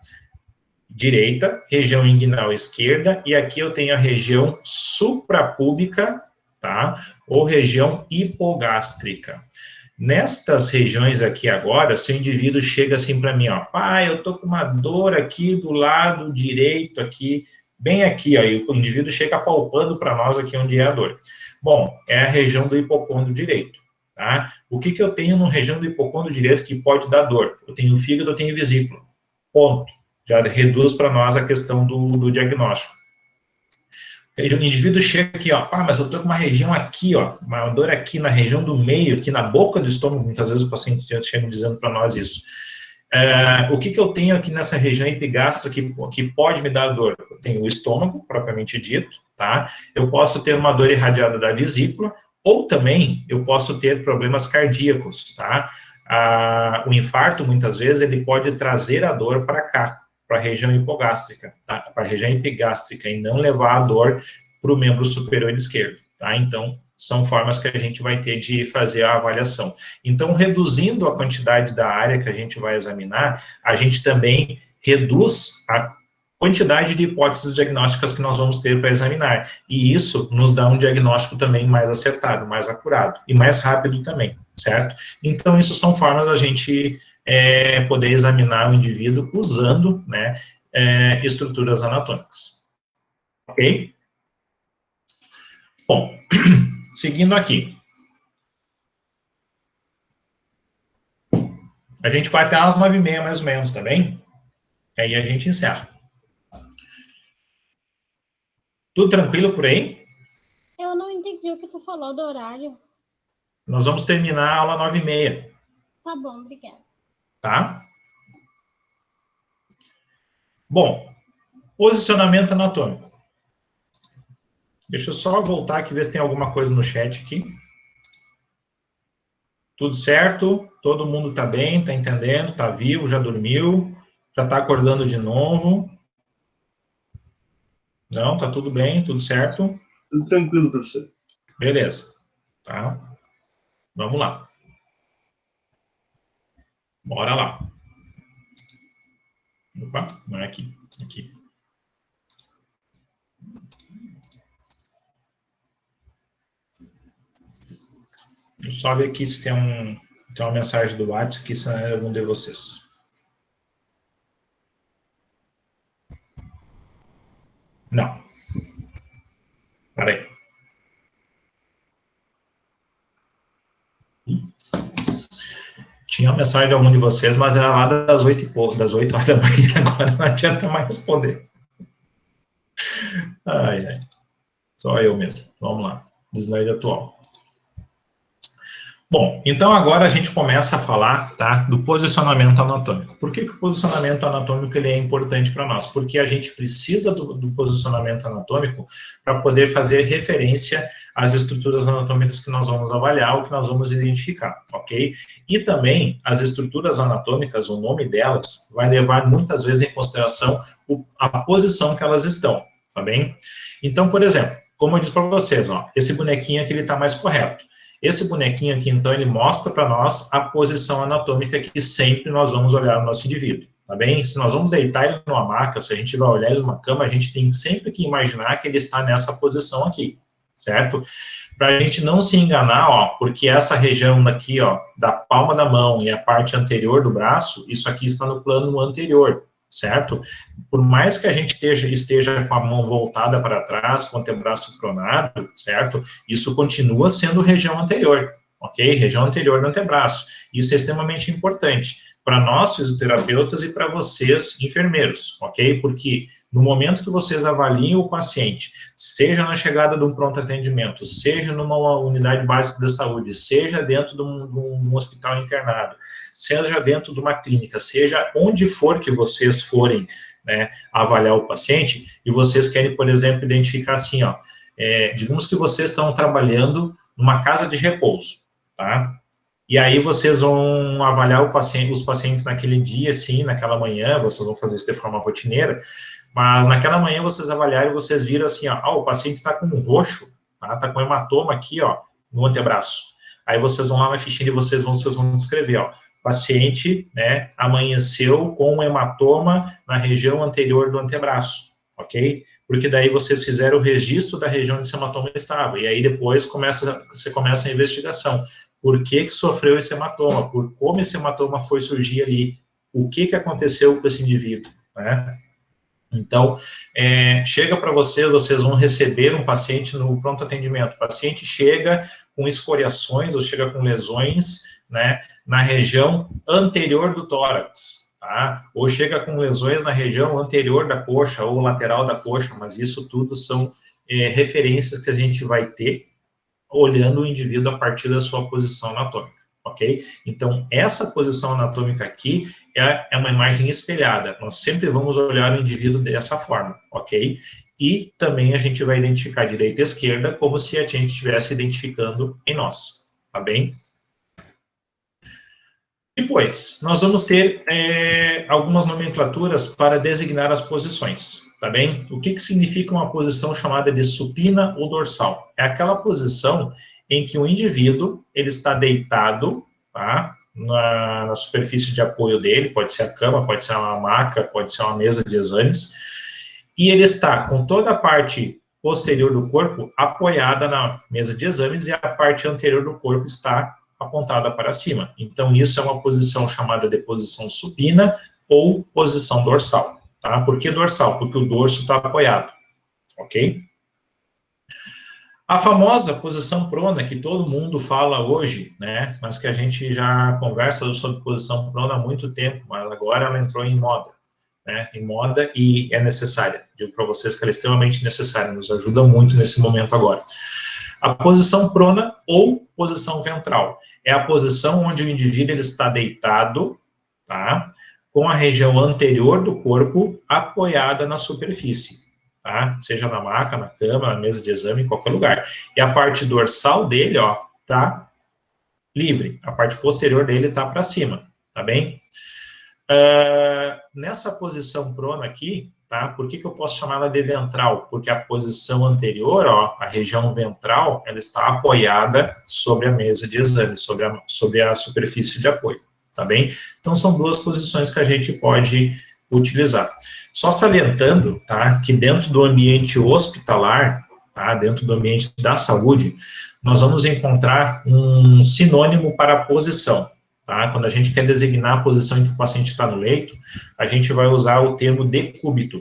Direita, região inguinal esquerda, e aqui eu tenho a região suprapúbica, tá? Ou região hipogástrica. Nestas regiões aqui agora, se o indivíduo chega assim para mim, ó, eu tô com uma dor aqui do lado direito aqui, bem aqui, ó, e o indivíduo chega palpando para nós aqui onde é a dor. Bom, é a região do hipocôndrio direito, tá? O que eu tenho na região do hipocôndrio direito que pode dar dor? Eu tenho fígado, eu tenho vesícula. Ponto. Já reduz para nós a questão do diagnóstico. O indivíduo chega aqui, ó, mas eu tô com uma região aqui, ó, uma dor aqui na região do meio, aqui na boca do estômago, muitas vezes o paciente chega dizendo para nós isso. O que eu tenho aqui nessa região epigástrica que pode me dar dor? Eu tenho o estômago, propriamente dito, tá? Eu posso ter uma dor irradiada da vesícula, ou também eu posso ter problemas cardíacos, tá? O infarto, muitas vezes, ele pode trazer a dor para cá, para a região hipogástrica, tá? Para a região epigástrica, e não levar a dor para o membro superior esquerdo, tá? Então, são formas que a gente vai ter de fazer a avaliação. Então, reduzindo a quantidade da área que a gente vai examinar, a gente também reduz a quantidade de hipóteses diagnósticas que nós vamos ter para examinar. E isso nos dá um diagnóstico também mais acertado, mais acurado e mais rápido também, certo? Então, isso são formas da gente poder examinar o indivíduo usando, né, estruturas anatômicas. Ok? Bom, seguindo aqui. A gente vai até às 9h30, mais ou menos, tá bem? Aí a gente encerra. Tudo tranquilo por aí? Eu não entendi o que tu falou do horário. Nós vamos terminar a aula 9h30. Tá bom, obrigada. Tá? Bom, posicionamento anatômico. Deixa eu só voltar aqui e ver se tem alguma coisa no chat aqui. Tudo certo? Todo mundo está bem, está entendendo, está vivo, já dormiu, já está acordando de novo? Não, tá tudo bem, tudo certo? Tudo tranquilo, professor. Beleza. Tá? Vamos lá. Bora lá. Opa, não é aqui. Aqui. Deixa eu só ver aqui se tem uma mensagem do WhatsApp que senão eu vou responder vocês. Não. Peraí. Tinha uma mensagem de algum de vocês, mas era lá das 8 e pouco, das 8 horas da manhã, agora não adianta mais responder. Ai, ai. Só eu mesmo. Vamos lá. Do slide atual. Bom, então agora a gente começa a falar, tá, do posicionamento anatômico. Por que o posicionamento anatômico ele é importante para nós? Porque a gente precisa do posicionamento anatômico para poder fazer referência às estruturas anatômicas que nós vamos avaliar ou que nós vamos identificar, ok? E também as estruturas anatômicas, o nome delas, vai levar muitas vezes em consideração a posição que elas estão, tá bem? Então, por exemplo, como eu disse para vocês, ó, esse bonequinho aqui ele está mais correto. Esse bonequinho aqui, então, ele mostra para nós a posição anatômica que sempre nós vamos olhar no nosso indivíduo, tá bem? Se nós vamos deitar ele numa maca, se a gente vai olhar ele numa cama, a gente tem sempre que imaginar que ele está nessa posição aqui, certo? Para a gente não se enganar, ó, porque essa região daqui, ó, da palma da mão e a parte anterior do braço, isso aqui está no plano anterior, certo? Por mais que a gente esteja com a mão voltada para trás, com o antebraço pronado, certo? Isso continua sendo região anterior, ok? Região anterior do antebraço. Isso é extremamente importante para nós, fisioterapeutas, e para vocês, enfermeiros, ok? Porque no momento que vocês avaliam o paciente, seja na chegada de um pronto atendimento, seja numa unidade básica de saúde, seja dentro de um hospital internado, seja dentro de uma clínica, seja onde for que vocês forem, né, avaliar o paciente, e vocês querem, por exemplo, identificar assim, ó, digamos que vocês estão trabalhando numa casa de repouso, tá? E aí vocês vão avaliar os pacientes naquele dia, assim, naquela manhã, vocês vão fazer isso de forma rotineira, mas naquela manhã vocês avaliaram e vocês viram assim, ó, o paciente está com um roxo, tá? Tá com hematoma aqui, ó, no antebraço. Aí vocês vão lá na fichinha e vocês vão descrever, ó, paciente, né, amanheceu com um hematoma na região anterior do antebraço, ok? Porque daí vocês fizeram o registro da região onde esse hematoma estava, e aí depois você começa a investigação. Por que sofreu esse hematoma? Por como esse hematoma foi surgir ali? O que aconteceu com esse indivíduo, né? Então, chega para vocês vão receber um paciente no pronto atendimento. O paciente chega com escoriações ou chega com lesões, né, na região anterior do tórax, tá? Ou chega com lesões na região anterior da coxa ou lateral da coxa, mas isso tudo são referências que a gente vai ter olhando o indivíduo a partir da sua posição anatômica, ok? Então, essa posição anatômica aqui é uma imagem espelhada. Nós sempre vamos olhar o indivíduo dessa forma, ok? E também a gente vai identificar direita e esquerda como se a gente estivesse identificando em nós, tá bem? Depois, nós vamos ter algumas nomenclaturas para designar as posições, tá bem? O que significa uma posição chamada de supina ou dorsal? É aquela posição em que o indivíduo, ele está deitado, tá? Na superfície de apoio dele, pode ser a cama, pode ser uma maca, pode ser uma mesa de exames, e ele está com toda a parte posterior do corpo apoiada na mesa de exames e a parte anterior do corpo está apontada para cima. Então, isso é uma posição chamada de posição supina ou posição dorsal, tá? Por que dorsal? Porque o dorso está apoiado, ok? A famosa posição prona, que todo mundo fala hoje, né, mas que a gente já conversa sobre posição prona há muito tempo, mas agora ela entrou em moda, né, em moda e é necessária. Digo para vocês que ela é extremamente necessária, nos ajuda muito nesse momento agora. A posição prona ou posição ventral é a posição onde o indivíduo ele está deitado, tá, com a região anterior do corpo apoiada na superfície. Tá? Seja na maca, na cama, na mesa de exame, em qualquer lugar. E a parte dorsal dele, ó, tá livre. A parte posterior dele tá para cima, tá bem? Nessa posição prona aqui, tá? Por que eu posso chamar ela de ventral? Porque a posição anterior, ó, a região ventral, ela está apoiada sobre a mesa de exame, sobre a superfície de apoio, tá bem? Então, são duas posições que a gente pode utilizar. Só salientando, tá, que dentro do ambiente hospitalar, tá, dentro do ambiente da saúde, nós vamos encontrar um sinônimo para a posição, tá? Quando a gente quer designar a posição em que o paciente está no leito, a gente vai usar o termo decúbito,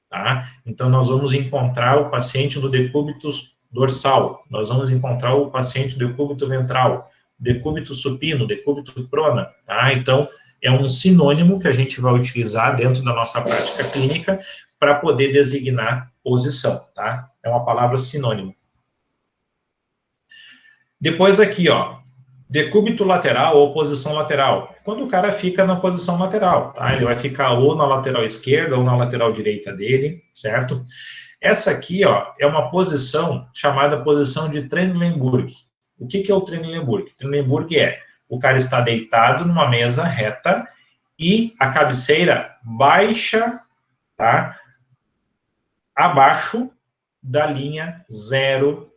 tá? Então, nós vamos encontrar o paciente no decúbito dorsal, nós vamos encontrar o paciente no decúbito ventral, decúbito supino, decúbito prona, tá? Então, é um sinônimo que a gente vai utilizar dentro da nossa prática clínica para poder designar posição, tá? É uma palavra sinônimo. Depois aqui, ó, decúbito lateral ou posição lateral. Quando o cara fica na posição lateral, tá? Ele vai ficar ou na lateral esquerda ou na lateral direita dele, certo? Essa aqui, ó, é uma posição chamada posição de Trendelenburg. O que é o Trendelenburg? Trendelenburg é o cara está deitado numa mesa reta e a cabeceira baixa, tá? Abaixo da linha zero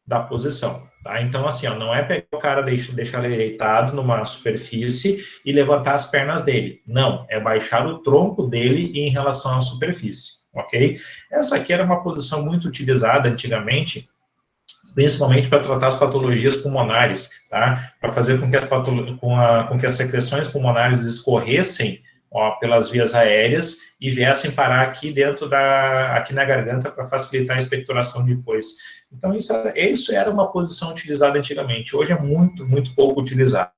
da posição, tá? Então, assim, ó, não é pegar o cara, deixar ele deitado numa superfície e levantar as pernas dele. Não, é baixar o tronco dele em relação à superfície, ok? Essa aqui era uma posição muito utilizada antigamente, principalmente para tratar as patologias pulmonares, tá? Para fazer com que com que as secreções pulmonares escorressem, ó, pelas vias aéreas e viessem parar aqui aqui na garganta para facilitar a expectoração depois. Então, isso era uma posição utilizada antigamente. Hoje é muito, muito pouco utilizada,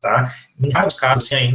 tá? Em raros casos, assim,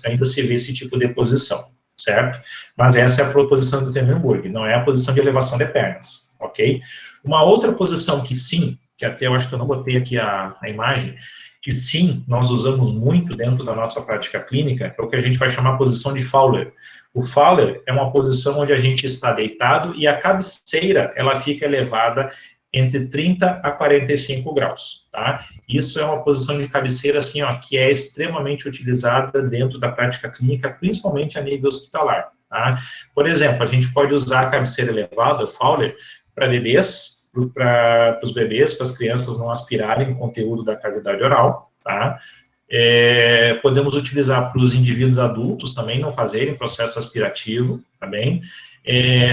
ainda se vê esse tipo de posição, certo? Mas essa é a posição do Trendelenburg, não é a posição de elevação de pernas, ok? Uma outra posição que sim, que até eu acho que eu não botei aqui a imagem, que sim, nós usamos muito dentro da nossa prática clínica, é o que a gente vai chamar de posição de Fowler. O Fowler é uma posição onde a gente está deitado e a cabeceira, ela fica elevada entre 30 a 45 graus, tá? Isso é uma posição de cabeceira, assim, ó, que é extremamente utilizada dentro da prática clínica, principalmente a nível hospitalar, tá? Por exemplo, a gente pode usar a cabeceira elevada, o Fowler, para bebês, para os bebês, para as crianças não aspirarem o conteúdo da cavidade oral, tá? Podemos utilizar para os indivíduos adultos também não fazerem processo aspirativo, tá bem?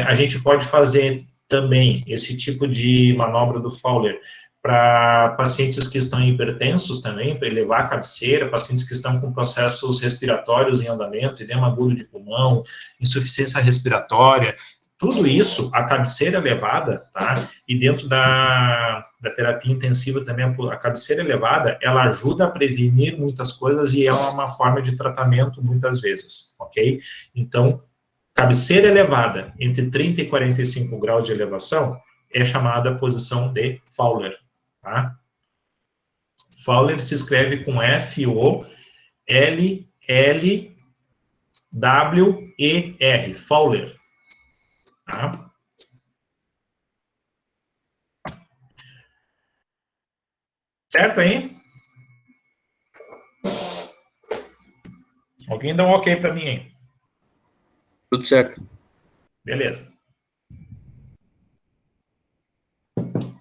A gente pode fazer também esse tipo de manobra do Fowler para pacientes que estão hipertensos também, para elevar a cabeceira, pacientes que estão com processos respiratórios em andamento, edema agudo de pulmão, insuficiência respiratória, tudo isso, a cabeceira elevada, tá? E dentro da terapia intensiva também, a cabeceira elevada, ela ajuda a prevenir muitas coisas e é uma forma de tratamento muitas vezes, ok? Então, cabeceira elevada entre 30 e 45 graus de elevação é chamada posição de Fowler, tá? Fowler se escreve com F-O-L-L-W-E-R, Fowler, tá? Certo aí? Alguém dá um ok para mim aí? Tudo certo. Beleza.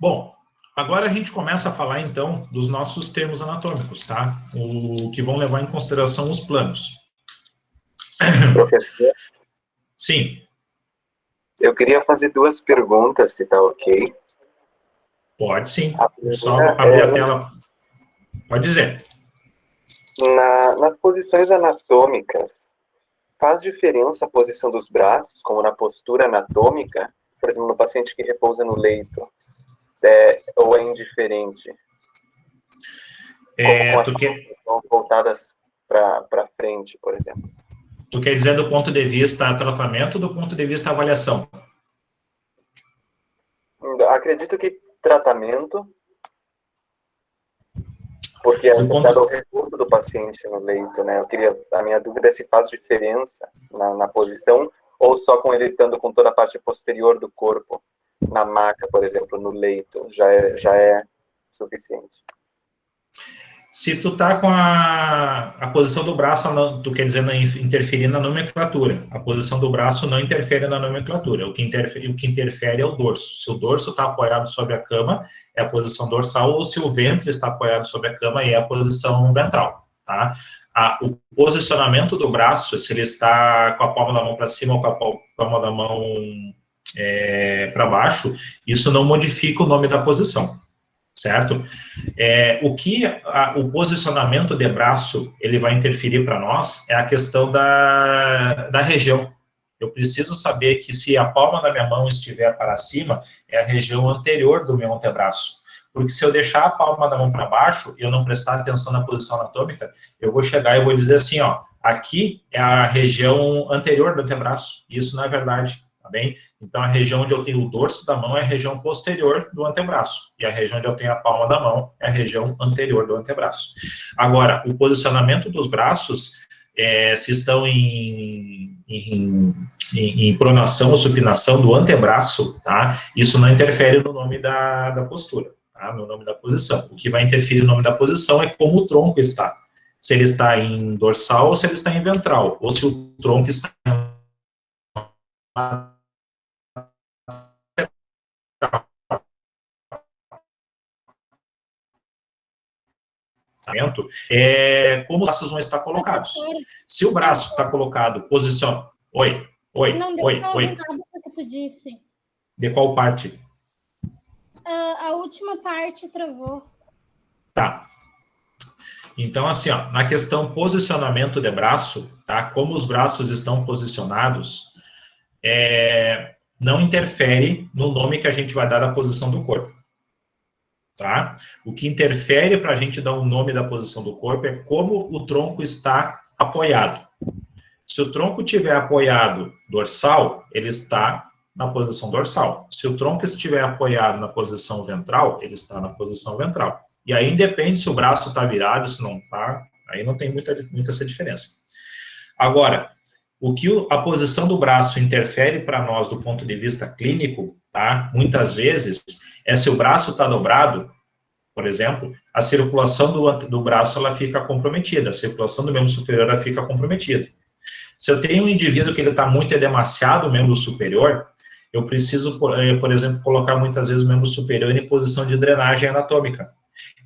Bom, agora a gente começa a falar, então, dos nossos termos anatômicos, tá? O que vão levar em consideração os planos. Professor, Sim. eu queria fazer duas perguntas, se tá ok. Pode sim. A Só primeira abrir a tela. Pode dizer. nas posições anatômicas, faz diferença a posição dos braços, como na postura anatômica? Por exemplo, no paciente que repousa no leito, ou é indiferente? Como com as mãos voltadas para frente, por exemplo. Tu quer dizer do ponto de vista tratamento ou do ponto de vista avaliação? Acredito que tratamento, porque é associado ao repouso do paciente no leito, né? A minha dúvida é se faz diferença na posição ou só com ele estando com toda a parte posterior do corpo, na maca, por exemplo, no leito, já é suficiente. Se tu tá com a posição do braço, tu quer dizer interferir na nomenclatura. A posição do braço não interfere na nomenclatura. O que interfere é o dorso. Se o dorso está apoiado sobre a cama, é a posição dorsal, ou se o ventre está apoiado sobre a cama, é a posição ventral, tá? O posicionamento do braço, se ele está com a palma da mão para cima ou com a palma da mão para baixo, isso não modifica o nome da posição. Certo? O posicionamento de braço, ele vai interferir para nós, é a questão da região. Eu preciso saber que se a palma da minha mão estiver para cima, é a região anterior do meu antebraço. Porque se eu deixar a palma da mão para baixo, e eu não prestar atenção na posição anatômica, eu vou chegar e vou dizer assim, ó, aqui é a região anterior do antebraço. Isso não é verdade. Bem? Então, a região onde eu tenho o dorso da mão é a região posterior do antebraço, e a região onde eu tenho a palma da mão é a região anterior do antebraço. Agora, o posicionamento dos braços, se estão em pronação ou supinação do antebraço, tá? Isso não interfere no nome da postura, tá? No nome da posição. O que vai interferir no nome da posição é como o tronco está. Se ele está em dorsal ou se ele está em ventral, ou se o tronco está em como os braços vão estar colocados. Se o braço está colocado, posiciona... Oi. Não deu para ouvir nada do que tu disse. De qual parte? A última parte travou. Tá. Então, assim, ó, na questão posicionamento de braço, tá? Como os braços estão posicionados, não interfere no nome que a gente vai dar da posição do corpo. Tá? O que interfere para a gente dar um nome da posição do corpo é como o tronco está apoiado. Se o tronco estiver apoiado dorsal, ele está na posição dorsal. Se o tronco estiver apoiado na posição ventral, ele está na posição ventral. E aí independe se o braço está virado, se não está, aí não tem muita essa diferença. Agora, o que a posição do braço interfere para nós do ponto de vista clínico, tá? Muitas vezes, é se o braço está dobrado, por exemplo, a circulação do braço ela fica comprometida, a circulação do membro superior ela fica comprometida. Se eu tenho um indivíduo que ele está muito edemaciado, o membro superior, eu preciso, por exemplo, colocar muitas vezes o membro superior em posição de drenagem anatômica.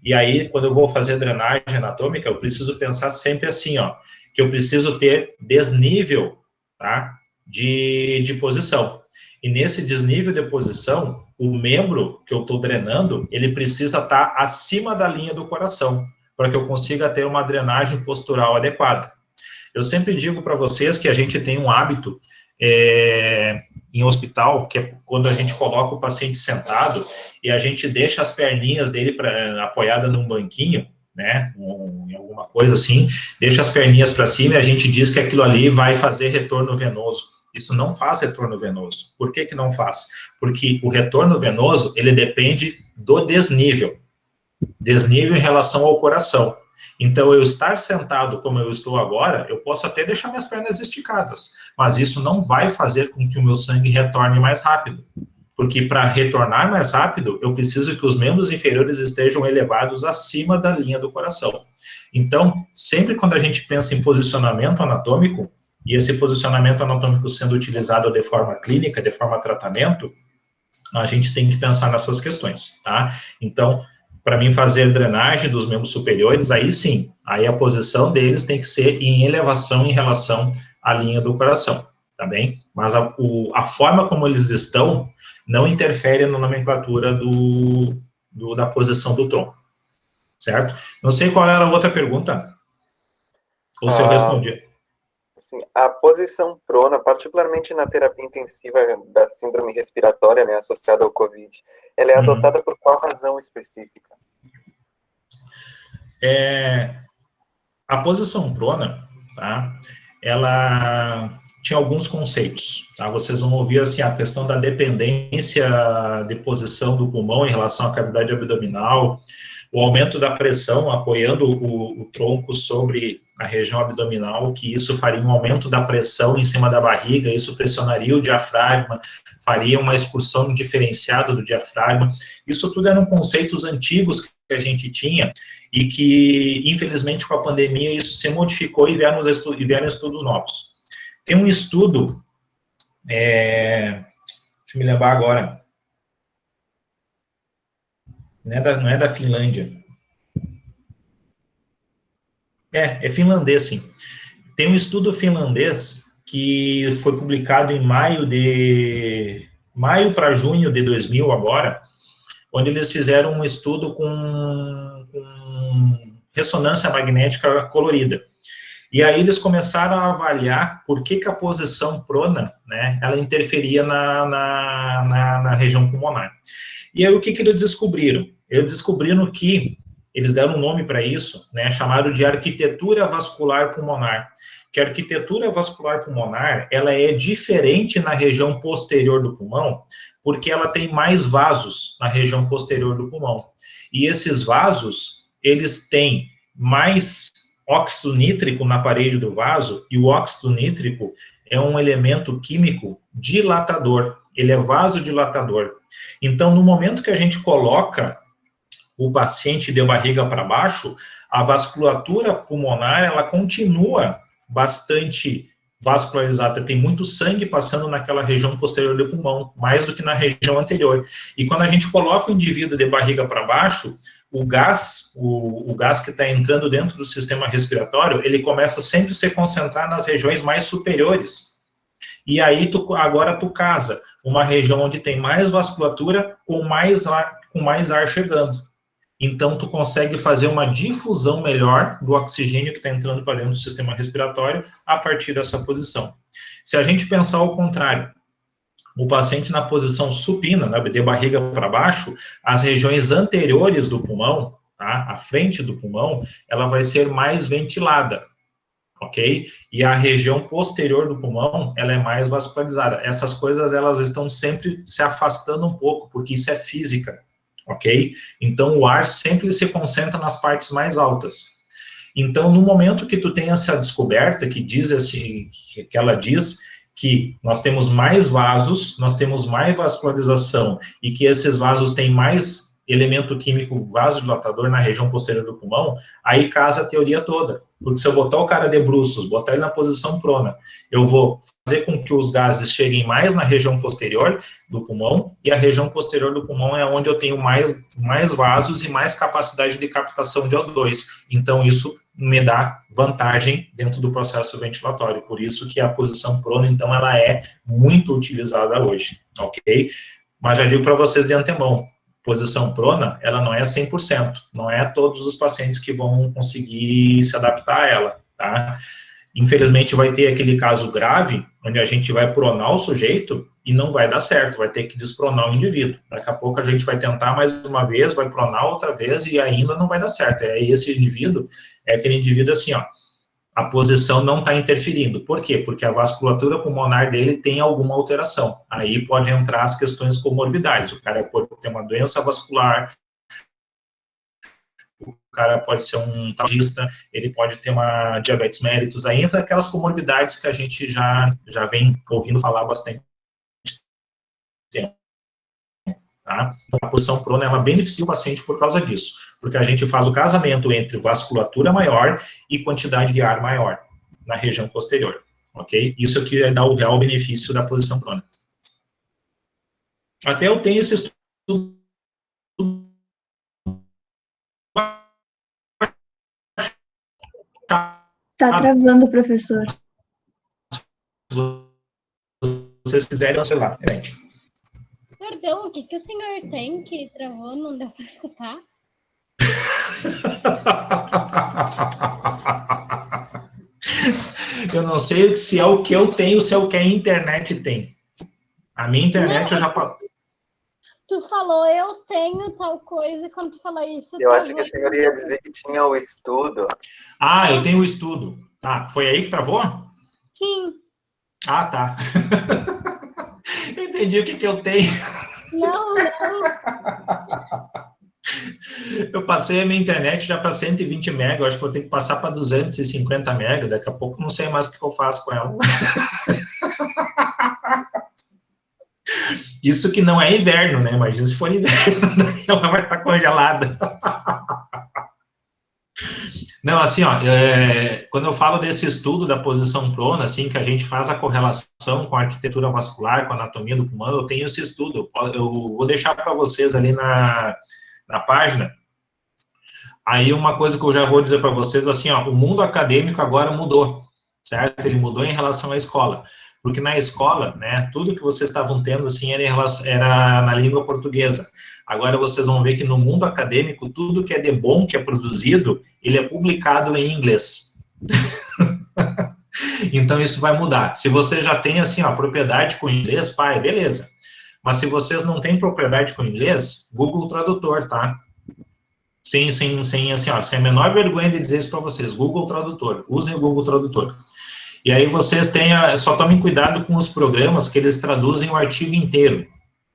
E aí, quando eu vou fazer drenagem anatômica, eu preciso pensar sempre assim, ó, que eu preciso ter desnível, tá, de posição. E nesse desnível de posição, o membro que eu estou drenando, ele precisa estar acima da linha do coração, para que eu consiga ter uma drenagem postural adequada. Eu sempre digo para vocês que a gente tem um hábito em hospital, que é quando a gente coloca o paciente sentado e a gente deixa as perninhas dele apoiada num banquinho, né, em alguma coisa assim, deixa as perninhas para cima e a gente diz que aquilo ali vai fazer retorno venoso. Isso não faz retorno venoso. Por que que não faz? Porque o retorno venoso, ele depende do desnível em relação ao coração. Então, eu estar sentado como eu estou agora, eu posso até deixar minhas pernas esticadas, mas isso não vai fazer com que o meu sangue retorne mais rápido. Porque para retornar mais rápido, eu preciso que os membros inferiores estejam elevados acima da linha do coração. Então, sempre quando a gente pensa em posicionamento anatômico, e esse posicionamento anatômico sendo utilizado de forma clínica, de forma tratamento, a gente tem que pensar nessas questões, tá? Então, para mim fazer drenagem dos membros superiores, aí sim, aí a posição deles tem que ser em elevação em relação à linha do coração, tá bem? Mas a forma como eles estão não interfere na nomenclatura da posição do tronco, certo? Não sei qual era a outra pergunta, ou se eu respondi. Assim, a posição prona, particularmente na terapia intensiva da síndrome respiratória, né, associada ao COVID, ela é adotada por qual razão específica? A posição prona, tá? Ela tinha alguns conceitos, tá? Vocês vão ouvir, assim, a questão da dependência de posição do pulmão em relação à cavidade abdominal, o aumento da pressão apoiando o tronco sobre a região abdominal, que isso faria um aumento da pressão em cima da barriga, isso pressionaria o diafragma, faria uma expulsão diferenciada do diafragma. Isso tudo eram conceitos antigos que a gente tinha e que, infelizmente, com a pandemia, isso se modificou e vieram estudos novos. Tem um estudo, deixa eu me lembrar agora, não é da Finlândia. É finlandês, sim. Tem um estudo finlandês que foi publicado em maio para junho de 2000 agora, onde eles fizeram um estudo com ressonância magnética colorida. E aí eles começaram a avaliar por que a posição prona, né, ela interferia na região pulmonar. E aí o que eles descobriram? Eles descobriram que, eles deram um nome para isso, né, chamaram de arquitetura vascular pulmonar, que a arquitetura vascular pulmonar, ela é diferente na região posterior do pulmão, porque ela tem mais vasos na região posterior do pulmão. E esses vasos, eles têm mais óxido nítrico na parede do vaso, e o óxido nítrico é um elemento químico dilatador, ele é vasodilatador. Então, no momento que a gente coloca o paciente de barriga para baixo, a vasculatura pulmonar, ela continua bastante vascularizada, tem muito sangue passando naquela região posterior do pulmão, mais do que na região anterior. E quando a gente coloca o indivíduo de barriga para baixo, o gás que está entrando dentro do sistema respiratório, ele começa sempre a se concentrar nas regiões mais superiores. E aí, agora tu casa uma região onde tem mais vasculatura com mais ar chegando. Então, tu consegue fazer uma difusão melhor do oxigênio que está entrando para dentro do sistema respiratório a partir dessa posição. Se a gente pensar ao contrário, o paciente na posição supina, né, de barriga para baixo, as regiões anteriores do pulmão, tá, a frente do pulmão, ela vai ser mais ventilada, ok? E a região posterior do pulmão, ela é mais vascularizada. Essas coisas, elas estão sempre se afastando um pouco, porque isso é física, ok? Então, o ar sempre se concentra nas partes mais altas. Então, no momento que tu tem essa descoberta, que diz assim, que ela diz que nós temos mais vasos, nós temos mais vascularização, e que esses vasos têm mais elemento químico vasodilatador na região posterior do pulmão, aí casa a teoria toda. Porque se eu botar o cara de bruços, botar ele na posição prona, eu vou fazer com que os gases cheguem mais na região posterior do pulmão, e a região posterior do pulmão é onde eu tenho mais vasos e mais capacidade de captação de O2. Então, isso me dá vantagem dentro do processo ventilatório. Por isso que a posição prona, então, ela é muito utilizada hoje, ok? Mas já digo para vocês de antemão, posição prona, ela não é 100%, não é todos os pacientes que vão conseguir se adaptar a ela, tá? Infelizmente, vai ter aquele caso grave, onde a gente vai pronar o sujeito e não vai dar certo, vai ter que despronar o indivíduo. Daqui a pouco a gente vai tentar mais uma vez, vai pronar outra vez e ainda não vai dar certo. Esse indivíduo, é aquele indivíduo assim, ó, a posição não está interferindo. Por quê? Porque a vasculatura pulmonar dele tem alguma alteração. Aí pode entrar as questões comorbidades. O cara pode ter uma doença vascular, o cara pode ser um tabaquista, ele pode ter uma diabetes mellitus, aí entra aquelas comorbidades que a gente já vem ouvindo falar há bastante tempo. Tá? Então, a posição prona, ela beneficia o paciente por causa disso, porque a gente faz o casamento entre vasculatura maior e quantidade de ar maior na região posterior, ok? Isso aqui é dar o real benefício da posição prona. Até eu tenho esse estudo. Tá travando, professor. Se vocês quiserem, sei lá, gente. Perdão, o que o senhor tem que travou? Não deu para escutar? Eu não sei se é o que eu tenho, se é o que a internet tem. A minha internet Não, eu já... Tu falou, eu tenho tal coisa, e quando tu falou isso... Eu acho que o senhor ia dizer que tinha o estudo. Ah, eu tenho o estudo. Tá, foi aí que travou? Sim. Ah, tá. Eu entendi o que eu tenho. Não. Eu passei a minha internet já para 120 MB, eu acho que vou ter que passar para 250 MB, daqui a pouco não sei mais o que eu faço com ela. Isso que não é inverno, né? Imagina se for inverno, ela vai estar congelada. Não, assim, ó, quando eu falo desse estudo da posição prona, assim, que a gente faz a correlação com a arquitetura vascular, com a anatomia do pulmão, eu tenho esse estudo, eu vou deixar para vocês ali na página. Aí uma coisa que eu já vou dizer para vocês, assim, ó, o mundo acadêmico agora mudou, certo? Ele mudou em relação à escola, porque na escola, né, tudo que vocês estavam tendo, assim, era na língua portuguesa. Agora vocês vão ver que no mundo acadêmico, tudo que é de bom, que é produzido, ele é publicado em inglês. Então isso vai mudar. Se você já tem, assim, ó, propriedade com inglês, pai, beleza. Mas se vocês não têm propriedade com inglês, Google Tradutor, tá? Sem, assim, ó, sem a menor vergonha de dizer isso para vocês, Google Tradutor, usem o Google Tradutor. E aí vocês só tomem cuidado com os programas que eles traduzem o artigo inteiro.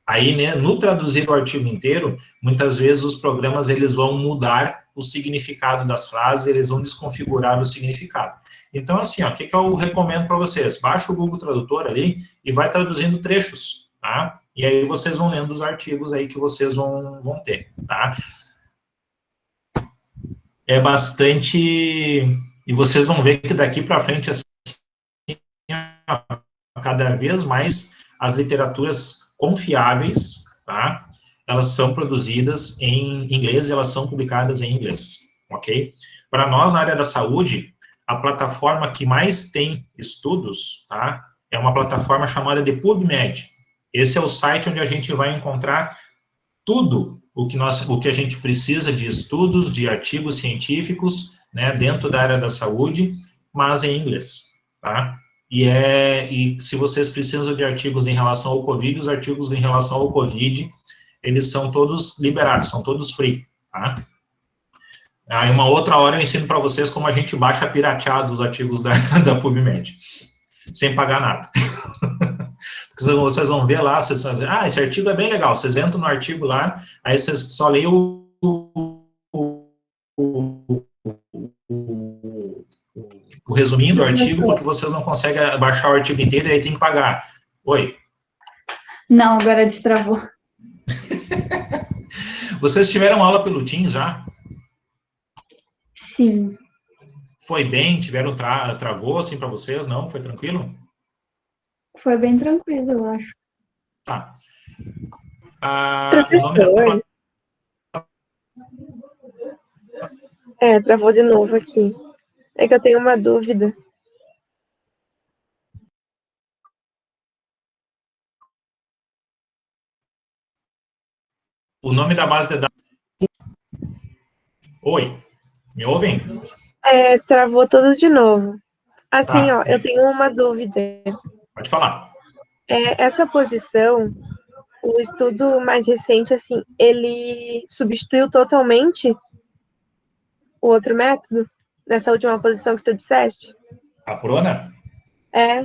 Aí, né, no traduzir o artigo inteiro, muitas vezes os programas, eles vão mudar o significado das frases, eles vão desconfigurar o significado. Então, assim, ó, o que eu recomendo para vocês? Baixa o Google Tradutor ali e vai traduzindo trechos, tá? E aí vocês vão lendo os artigos aí que vocês vão ter, tá? É bastante... E vocês vão ver que daqui para frente, assim, cada vez mais as literaturas confiáveis, tá? Elas são produzidas em inglês e elas são publicadas em inglês, ok? Para nós, na área da saúde, a plataforma que mais tem estudos, tá? É uma plataforma chamada de PubMed. Esse é o site onde a gente vai encontrar tudo o que a gente precisa de estudos, de artigos científicos, né, dentro da área da saúde, mas em inglês, tá? E se vocês precisam de artigos em relação ao COVID, os artigos em relação ao COVID, eles são todos liberados, são todos free, tá? Aí uma outra hora eu ensino para vocês como a gente baixa pirateado os artigos da PubMed, sem pagar nada. Porque vocês vão ver lá, vocês vão dizer, esse artigo é bem legal, vocês entram no artigo lá, aí vocês só leem o resuminho do artigo, porque vocês não conseguem baixar o artigo inteiro e aí tem que pagar. Oi? Não, agora destravou. Vocês tiveram aula pelo Teams já? Sim. Foi bem? Tiveram travou assim para vocês? Não? Foi tranquilo? Foi bem tranquilo, eu acho. Tá. Professor. Travou de novo aqui. É que eu tenho uma dúvida. O nome da base de dados... Oi, me ouvem? Travou tudo de novo. Assim, Tá. eu tenho uma dúvida. Pode falar. Essa posição, o estudo mais recente, assim, ele substituiu totalmente o outro método? Nessa última posição que tu disseste? A prona? É.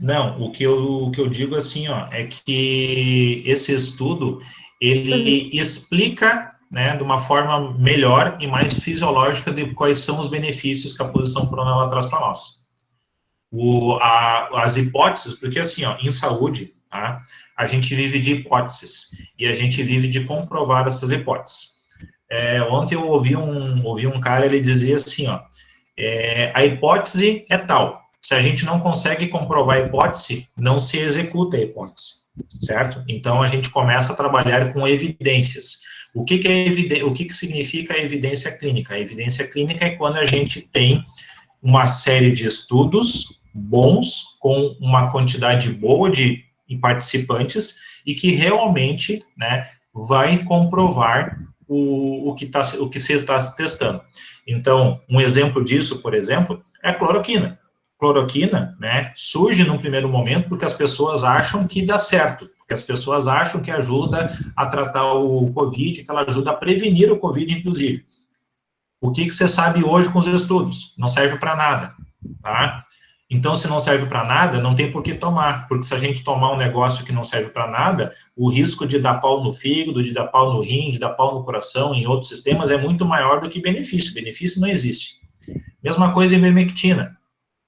Não, o que eu digo assim, é que esse estudo, ele explica, né, de uma forma melhor e mais fisiológica de quais são os benefícios que a posição prona ela traz para nós. As hipóteses, porque assim, em saúde, tá, a gente vive de hipóteses e a gente vive de comprovar essas hipóteses. Ontem eu ouvi um cara, ele dizia assim, a hipótese é tal. Se a gente não consegue comprovar a hipótese, não se executa a hipótese, certo? Então, a gente começa a trabalhar com evidências. O que significa a evidência clínica? A evidência clínica é quando a gente tem uma série de estudos bons, com uma quantidade boa de participantes, e que realmente, né, vai comprovar o que você está testando. Então, um exemplo disso, por exemplo, é a cloroquina. cloroquina, né, surge num primeiro momento porque as pessoas acham que dá certo, porque as pessoas acham que ajuda a tratar o Covid, que ela ajuda a prevenir o Covid, inclusive. O que você sabe hoje com os estudos? Não serve para nada, tá? Então, se não serve para nada, não tem por que tomar, porque se a gente tomar um negócio que não serve para nada, o risco de dar pau no fígado, de dar pau no rim, de dar pau no coração, em outros sistemas, é muito maior do que benefício. Benefício não existe. Mesma coisa em ivermectina.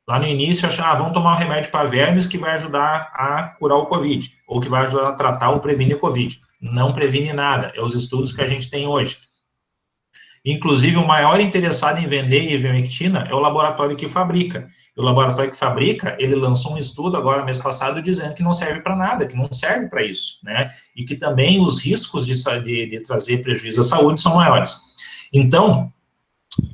Lá no início, acharam, vamos tomar um remédio para vermes que vai ajudar a curar o Covid, ou que vai ajudar a tratar ou prevenir o Covid. Não previne nada, é os estudos que a gente tem hoje. Inclusive, o maior interessado em vender ivermectina é o laboratório que fabrica. E o laboratório que fabrica, ele lançou um estudo agora, mês passado, dizendo que não serve para nada, que não serve para isso, né? E que também os riscos de trazer prejuízo à saúde são maiores. Então,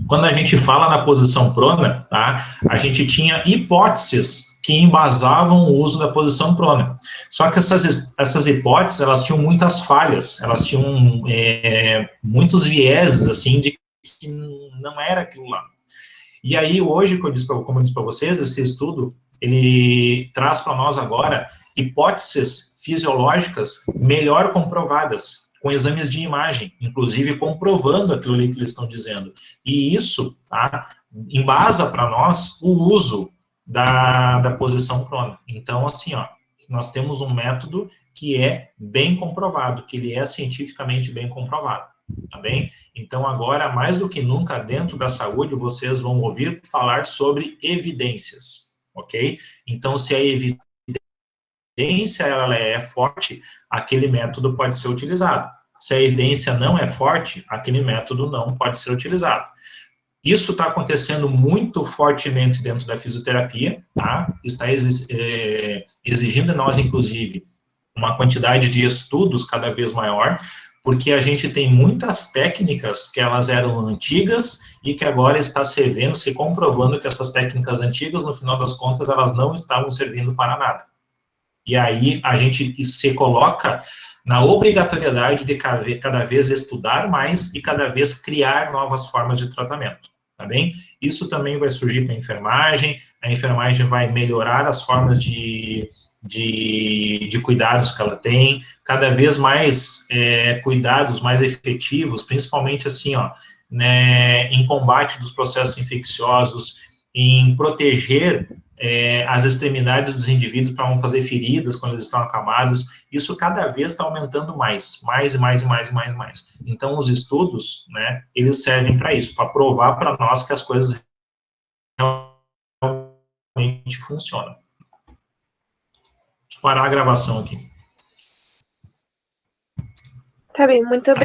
quando a gente fala na posição prona, tá, a gente tinha hipóteses que embasavam o uso da posição prona. Só que essas hipóteses, elas tinham muitas falhas, elas tinham muitos vieses, assim, de que não era aquilo lá. E aí, hoje, como eu disse para vocês, esse estudo, ele traz para nós agora hipóteses fisiológicas melhor comprovadas, com exames de imagem, inclusive comprovando aquilo ali que eles estão dizendo. E isso, tá, embasa para nós o uso da posição prona. Então, assim, ó, nós temos um método que é bem comprovado, que ele é cientificamente bem comprovado, tá bem? Então, agora, mais do que nunca, dentro da saúde, vocês vão ouvir falar sobre evidências, ok? Então, se a evidência ela é forte, aquele método pode ser utilizado. Se a evidência não é forte, aquele método não pode ser utilizado. Isso está acontecendo muito fortemente dentro da fisioterapia, tá? Está exigindo de nós, inclusive, uma quantidade de estudos cada vez maior, porque a gente tem muitas técnicas que elas eram antigas e que agora está servindo, se comprovando que essas técnicas antigas, no final das contas, elas não estavam servindo para nada. E aí a gente se coloca na obrigatoriedade de cada vez estudar mais e cada vez criar novas formas de tratamento, tá bem? Isso também vai surgir para a enfermagem vai melhorar as formas de cuidados que ela tem, cada vez mais cuidados mais efetivos, principalmente assim, ó, né, em combate dos processos infecciosos, em proteger as extremidades dos indivíduos para não fazer feridas quando eles estão acamados. Isso cada vez está aumentando mais. Então, os estudos, né, eles servem para isso, para provar para nós que as coisas realmente funcionam. Deixa eu parar a gravação aqui. Tá bem, muito obrigada.